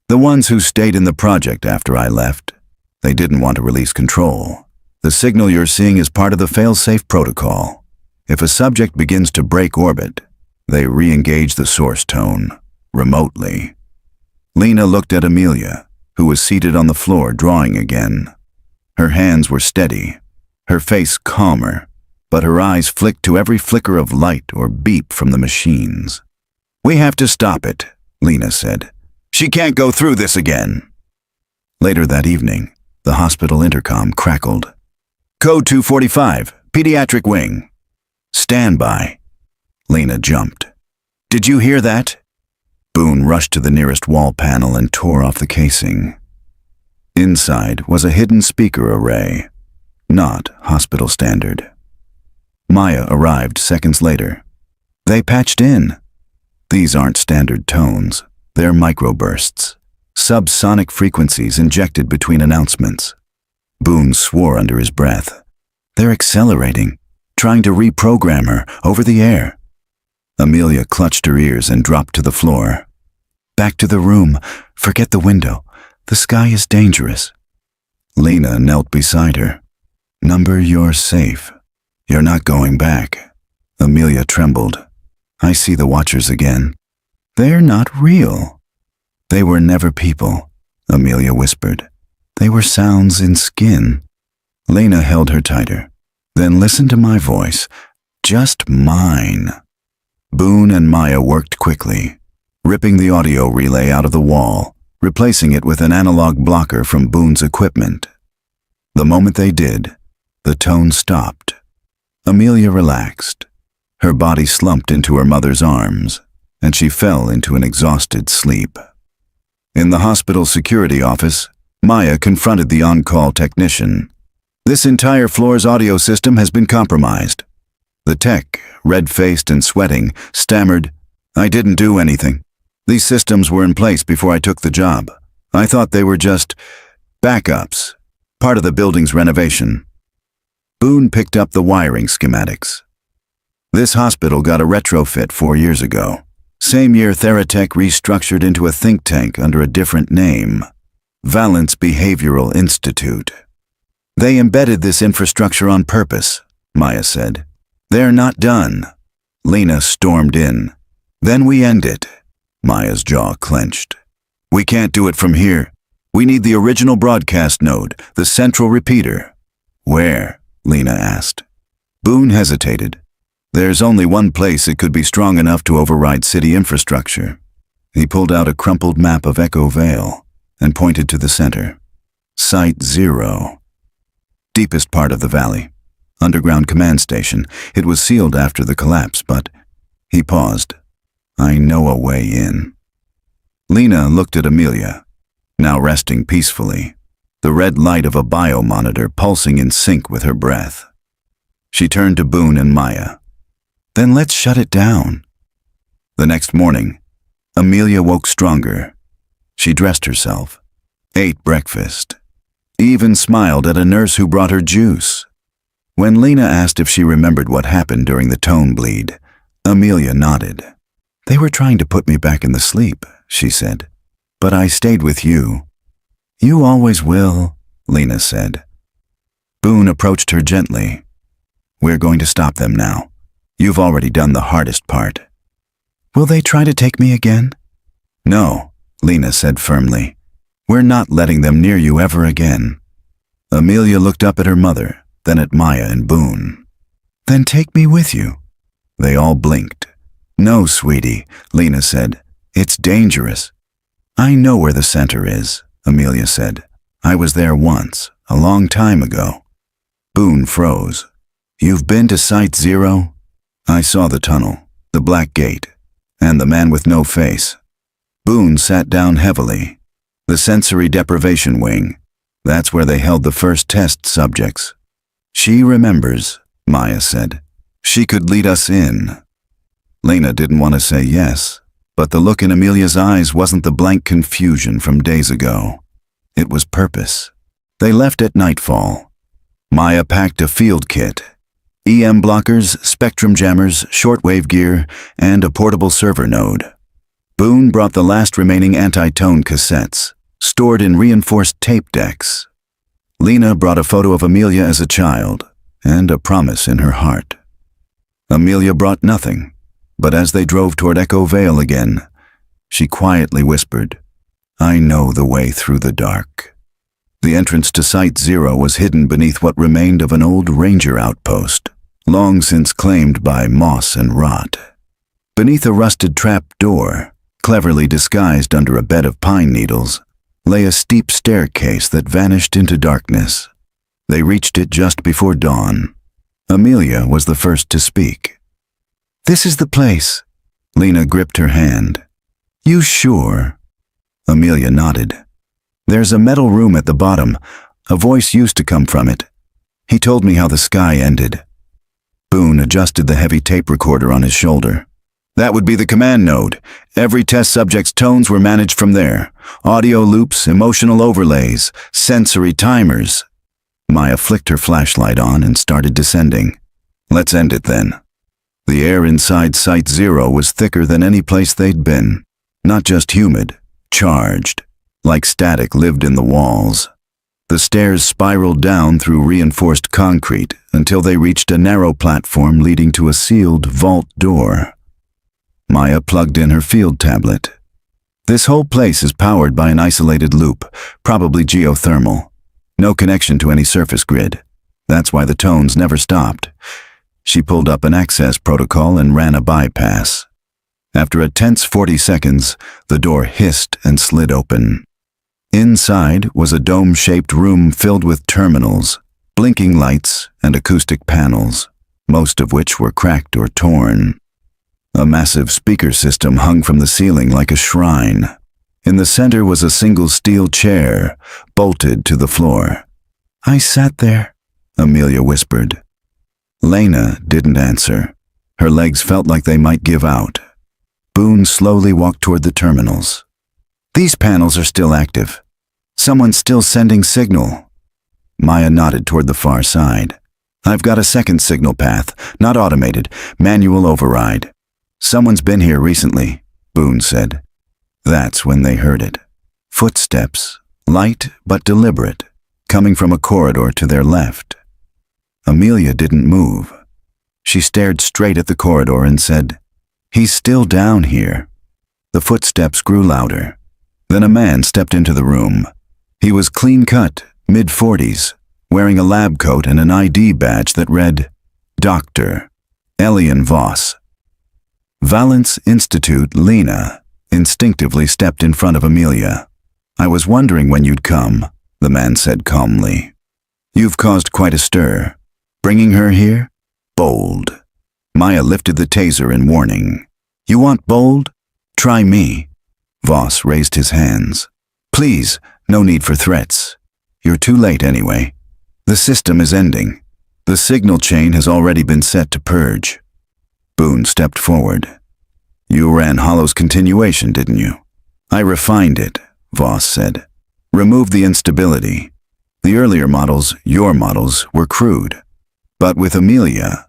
"The ones who stayed in the project after I left. They didn't want to release control. The signal you're seeing is part of the fail-safe protocol. If a subject begins to break orbit, they re-engage the source tone, remotely." Lena looked at Amelia, who was seated on the floor drawing again. Her hands were steady, her face calmer, but her eyes flicked to every flicker of light or beep from the machines. "We have to stop it," Lena said. "She can't go through this again." Later that evening, the hospital intercom crackled. "Code 245, Pediatric Wing. Stand by." Lena jumped. "Did you hear that?" Boone rushed to the nearest wall panel and tore off the casing. Inside was a hidden speaker array, not hospital standard. Maya arrived seconds later. "They patched in." "These aren't standard tones. They're microbursts, subsonic frequencies injected between announcements." Boone swore under his breath. "They're accelerating, trying to reprogram her over the air." Amelia clutched her ears and dropped to the floor. "Back to the room. Forget the window. The sky is dangerous." Lena knelt beside her. "Number, you're safe. You're not going back." Amelia trembled. "I see the Watchers again. They're not real." "They were never people," Amelia whispered. "They were sounds in skin." Lena held her tighter. "Then listen to my voice. Just mine." Boone and Maya worked quickly, ripping the audio relay out of the wall, replacing it with an analog blocker from Boone's equipment. The moment they did, the tone stopped. Amelia relaxed. Her body slumped into her mother's arms, and she fell into an exhausted sleep. In the hospital security office, Maya confronted the on-call technician. "This entire floor's audio system has been compromised." The tech, red-faced and sweating, stammered, "I didn't do anything. These systems were in place before I took the job. I thought they were just backups, part of the building's renovation." Boone picked up the wiring schematics. "This hospital got a retrofit 4 years ago. Same year Theratech restructured into a think tank under a different name, Valence Behavioral Institute. They embedded this infrastructure on purpose," Maya said. They're not done. Lena stormed in. Then we end it. Maya's jaw clenched. We can't do it from here. We need the original broadcast node, the central repeater. Where? Lena asked. Boone hesitated. There's only one place it could be strong enough to override city infrastructure. He pulled out a crumpled map of Echo Vale and pointed to the center. Site 0. Deepest part of the valley. Underground command station. It was sealed after the collapse, but... He paused. I know a way in. Lena looked at Amelia, now resting peacefully, the red light of a biomonitor pulsing in sync with her breath. She turned to Boone and Maya. Then let's shut it down. The next morning, Amelia woke stronger. She dressed herself, ate breakfast, even smiled at a nurse who brought her juice. When Lena asked if she remembered what happened during the tone bleed, Amelia nodded. They were trying to put me back in the sleep, she said. But I stayed with you. You always will, Lena said. Boone approached her gently. We're going to stop them now. You've already done the hardest part. Will they try to take me again? No, Lena said firmly. We're not letting them near you ever again. Amelia looked up at her mother, then at Maya and Boone. Then take me with you. They all blinked. No, sweetie, Lena said. It's dangerous. I know where the center is, Amelia said. I was there once, a long time ago. Boone froze. You've been to Site 0? I saw the tunnel, the black gate, and the man with no face. Boone sat down heavily. The sensory deprivation wing. That's where they held the first test subjects. She remembers, Maya said. She could lead us in. Lena didn't want to say yes, but the look in Amelia's eyes wasn't the blank confusion from days ago. It was purpose. They left at nightfall. Maya packed a field kit. EM blockers, spectrum jammers, shortwave gear, and a portable server node. Boone brought the last remaining anti-tone cassettes, stored in reinforced tape decks. Lena brought a photo of Amelia as a child, and a promise in her heart. Amelia brought nothing, but as they drove toward Echo Vale again, she quietly whispered, I know the way through the dark. The entrance to Site 0 was hidden beneath what remained of an old ranger outpost, long since claimed by moss and rot. Beneath a rusted trap door, cleverly disguised under a bed of pine needles, lay a steep staircase that vanished into darkness. They reached it just before dawn. Amelia was the first to speak. This is the place. Lena gripped her hand. You sure? Amelia nodded. There's a metal room at the bottom. A voice used to come from it. He told me how the sky ended. Boone adjusted the heavy tape recorder on his shoulder. That would be the command node. Every test subject's tones were managed from there. Audio loops, emotional overlays, sensory timers. Maya flicked her flashlight on and started descending. Let's end it then. The air inside Site 0 was thicker than any place they'd been. Not just humid, charged, like static lived in the walls. The stairs spiraled down through reinforced concrete until they reached a narrow platform leading to a sealed vault door. Maya plugged in her field tablet. This whole place is powered by an isolated loop, probably geothermal. No connection to any surface grid. That's why the tones never stopped. She pulled up an access protocol and ran a bypass. After a tense 40 seconds, the door hissed and slid open. Inside was a dome-shaped room filled with terminals, blinking lights, and acoustic panels, most of which were cracked or torn. A massive speaker system hung from the ceiling like a shrine. In the center was a single steel chair, bolted to the floor. I sat there, Amelia whispered. Lena didn't answer. Her legs felt like they might give out. Boone slowly walked toward the terminals. These panels are still active. Someone's still sending signal. Maya nodded toward the far side. I've got a second signal path, not automated, manual override. Someone's been here recently, Boone said. That's when they heard it. Footsteps, light but deliberate, coming from a corridor to their left. Amelia didn't move. She stared straight at the corridor and said, "He's still down here." The footsteps grew louder. Then a man stepped into the room. He was clean-cut, mid-40s, wearing a lab coat and an ID badge that read, Dr. Elian Voss. Valence Institute, Lena instinctively stepped in front of Amelia. "I was wondering when you'd come," the man said calmly. "You've caused quite a stir. Bringing her here? Bold." Maya lifted the taser in warning. "You want bold? Try me." Voss raised his hands. "Please, no need for threats. You're too late anyway. The system is ending. The signal chain has already been set to purge." Boone stepped forward. "You ran Hollow's continuation, didn't you?" "I refined it," Voss said. "Removed the instability. The earlier models, your models, were crude. But with Amelia..."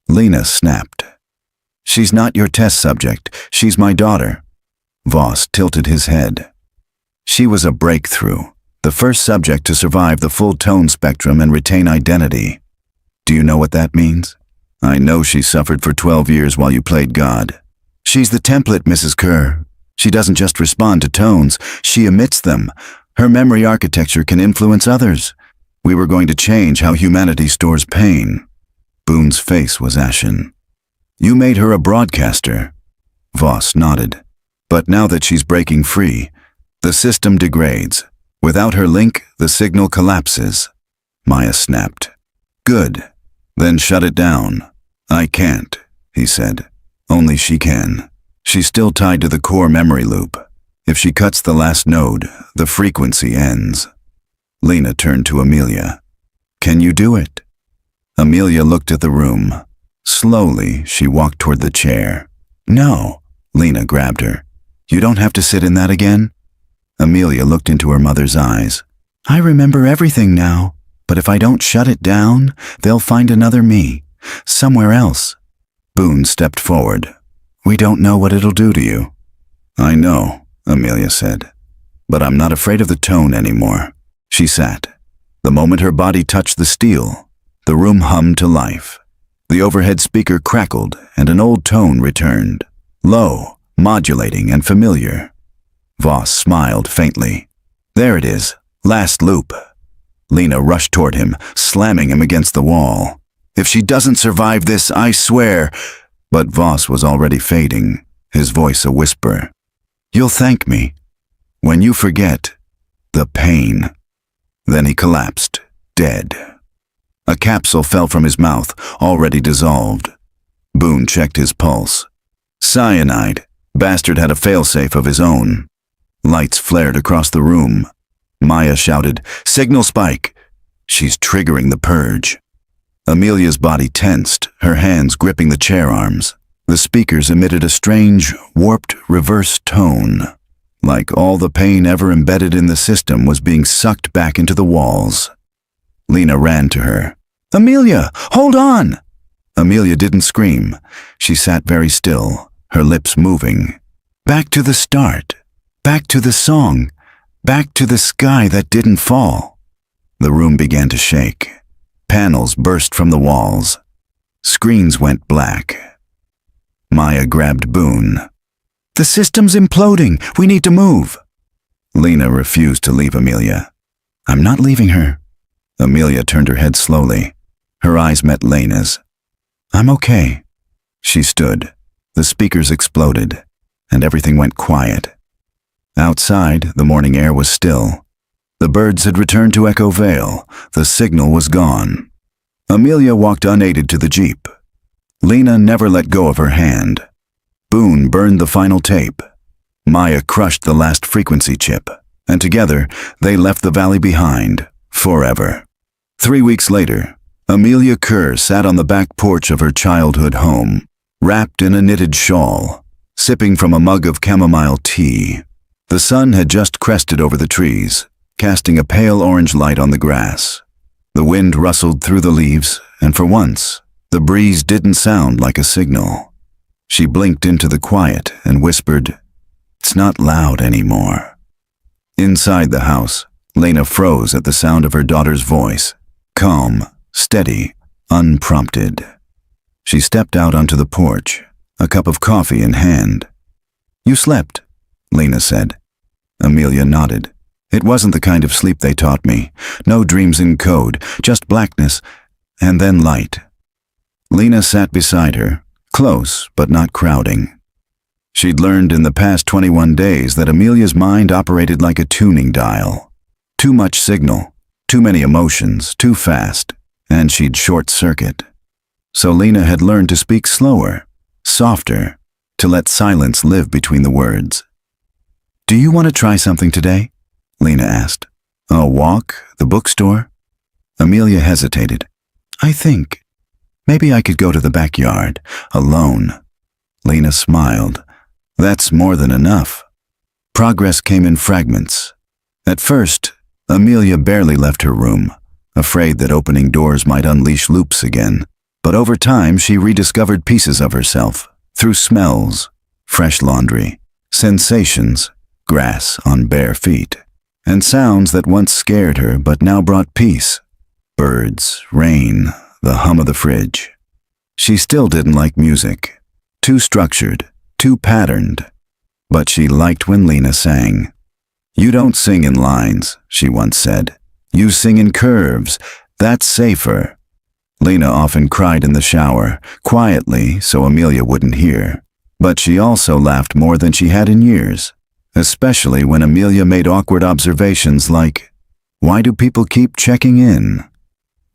Lena snapped. "She's not your test subject. She's my daughter." Voss tilted his head. "She was a breakthrough, the first subject to survive the full tone spectrum and retain identity. Do you know what that means? I know she suffered for 12 years while you played God. She's the template, Mrs. Kerr. She doesn't just respond to tones, she emits them. Her memory architecture can influence others. We were going to change how humanity stores pain." Boone's face was ashen. "You made her a broadcaster." Voss nodded. "But now that she's breaking free, the system degrades. Without her link, the signal collapses." Maya snapped. "Good. Then shut it down." "I can't," he said. "Only she can. She's still tied to the core memory loop. If she cuts the last node, the frequency ends." Lena turned to Amelia. "Can you do it?" Amelia looked at the room. Slowly, she walked toward the chair. "No." Lena grabbed her. "You don't have to sit in that again." Amelia looked into her mother's eyes. "I remember everything now, but if I don't shut it down, they'll find another me, somewhere else." Boone stepped forward. "We don't know what it'll do to you." "I know," Amelia said, "but I'm not afraid of the tone anymore." She sat. The moment her body touched the steel, the room hummed to life. The overhead speaker crackled and an old tone returned, low, modulating and familiar. Voss smiled faintly. "There it is, last loop." Lena rushed toward him, slamming him against the wall. "If she doesn't survive this, I swear..." But Voss was already fading, his voice a whisper. "You'll thank me. When you forget the pain." Then he collapsed, dead. A capsule fell from his mouth, already dissolved. Boone checked his pulse. Cyanide. Bastard had a failsafe of his own. Lights flared across the room. Maya shouted, "Signal spike!" "She's triggering the purge." Amelia's body tensed, her hands gripping the chair arms. The speakers emitted a strange, warped, reverse tone, like all the pain ever embedded in the system was being sucked back into the walls. Lena ran to her. "Amelia, hold on!" Amelia didn't scream. She sat very still, her lips moving. "Back to the start. Back to the song. Back to the sky that didn't fall." The room began to shake. Panels burst from the walls. Screens went black. Maya grabbed Boone. "The system's imploding. We need to move." Lena refused to leave Amelia. "I'm not leaving her." Amelia turned her head slowly. Her eyes met Lena's. "I'm okay." She stood. The speakers exploded, and everything went quiet. Outside, the morning air was still. The birds had returned to Echo Vale. The signal was gone. Amelia walked unaided to the jeep. Lena never let go of her hand. Boone burned the final tape. Maya crushed the last frequency chip, and together they left the valley behind, forever. 3 weeks later, Amelia Kerr sat on the back porch of her childhood home, wrapped in a knitted shawl, sipping from a mug of chamomile tea. The sun had just crested over the trees, casting a pale orange light on the grass. The wind rustled through the leaves, and for once, the breeze didn't sound like a signal. She blinked into the quiet and whispered, "It's not loud anymore." Inside the house, Lena froze at the sound of her daughter's voice, calm, steady, unprompted. She stepped out onto the porch, a cup of coffee in hand. "You slept," Lena said. Amelia nodded. "It wasn't the kind of sleep they taught me. No dreams in code, just blackness, and then light." Lena sat beside her, close but not crowding. She'd learned in the past 21 days that Amelia's mind operated like a tuning dial. Too much signal, too many emotions, too fast, and she'd short-circuit. So Lena had learned to speak slower, softer, to let silence live between the words. "Do you want to try something today?" Lena asked. "A walk? The bookstore?" Amelia hesitated. "I think maybe I could go to the backyard, alone." Lena smiled. "That's more than enough." Progress came in fragments. At first, Amelia barely left her room, afraid that opening doors might unleash loops again. But over time, she rediscovered pieces of herself, through smells, fresh laundry, sensations, grass on bare feet, and sounds that once scared her but now brought peace. Birds, rain, the hum of the fridge. She still didn't like music. Too structured, too patterned. But she liked when Lena sang. "You don't sing in lines," she once said. "You sing in curves. That's safer." Lena often cried in the shower, quietly so Amelia wouldn't hear. But she also laughed more than she had in years, especially when Amelia made awkward observations like, "Why do people keep checking in?"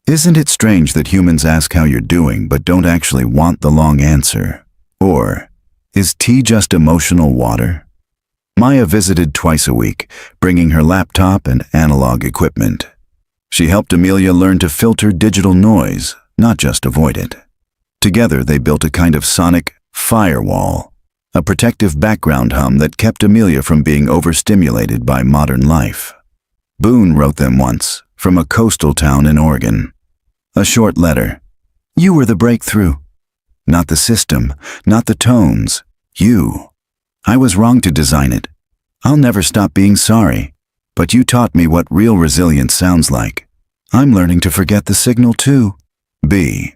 "Isn't it strange that humans ask how you're doing but don't actually want the long answer?" Or, "Is tea just emotional water?" Maya visited twice a week, bringing her laptop and analog equipment. She helped Amelia learn to filter digital noise, not just avoid it. Together they built a kind of sonic firewall, a protective background hum that kept Amelia from being overstimulated by modern life. Boone wrote them once, from a coastal town in Oregon. A short letter. "You were the breakthrough. Not the system, not the tones. You. I was wrong to design it. I'll never stop being sorry. But you taught me what real resilience sounds like. I'm learning to forget the signal too." B.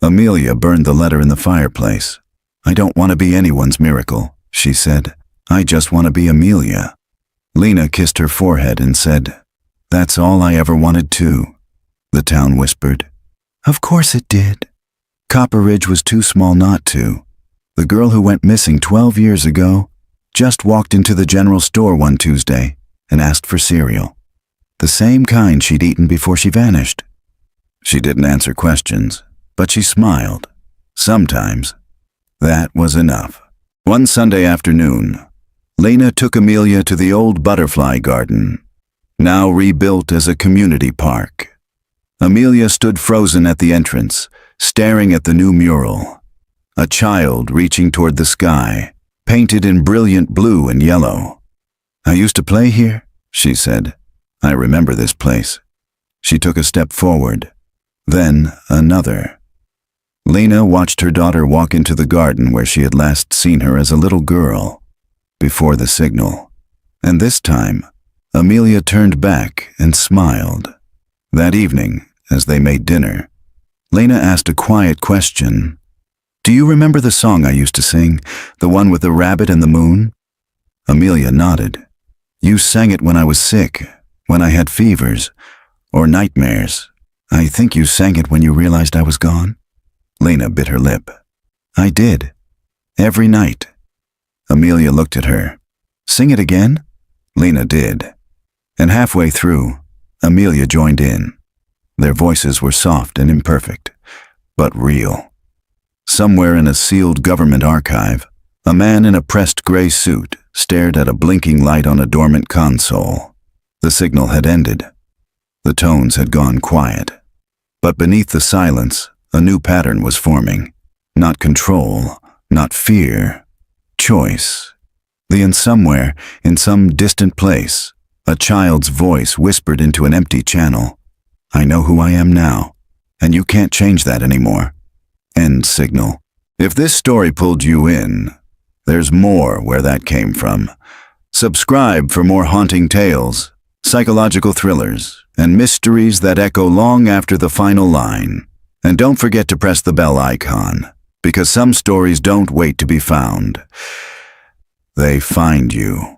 Amelia burned the letter in the fireplace. "I don't want to be anyone's miracle," she said. "I just want to be Amelia." Lena kissed her forehead and said, "That's all I ever wanted too." The town whispered, "Of course it did." Copper Ridge was too small not to. The girl who went missing 12 years ago just walked into the general store one Tuesday and asked for cereal. The same kind she'd eaten before she vanished. She didn't answer questions, but she smiled. Sometimes. That was enough. One Sunday afternoon, Lena took Amelia to the old butterfly garden, now rebuilt as a community park. Amelia stood frozen at the entrance, staring at the new mural. A child reaching toward the sky, painted in brilliant blue and yellow. "I used to play here," she said. "I remember this place." She took a step forward, then another. Lena watched her daughter walk into the garden where she had last seen her as a little girl, before the signal. And this time, Amelia turned back and smiled. That evening, as they made dinner, Lena asked a quiet question. "Do you remember the song I used to sing, the one with the rabbit and the moon?" Amelia nodded. "You sang it when I was sick, when I had fevers, or nightmares. I think you sang it when you realized I was gone." Lena bit her lip. "I did. Every night." Amelia looked at her. "Sing it again?" Lena did. And halfway through, Amelia joined in. Their voices were soft and imperfect, but real. Somewhere in a sealed government archive, a man in a pressed gray suit stared at a blinking light on a dormant console. The signal had ended. The tones had gone quiet. But beneath the silence, a new pattern was forming. Not control, not fear. Choice. Then somewhere, in some distant place, a child's voice whispered into an empty channel. "I know who I am now, and you can't change that anymore." End signal. If this story pulled you in, there's more where that came from. Subscribe for more haunting tales, psychological thrillers, and mysteries that echo long after the final line. And don't forget to press the bell icon, because some stories don't wait to be found. They find you.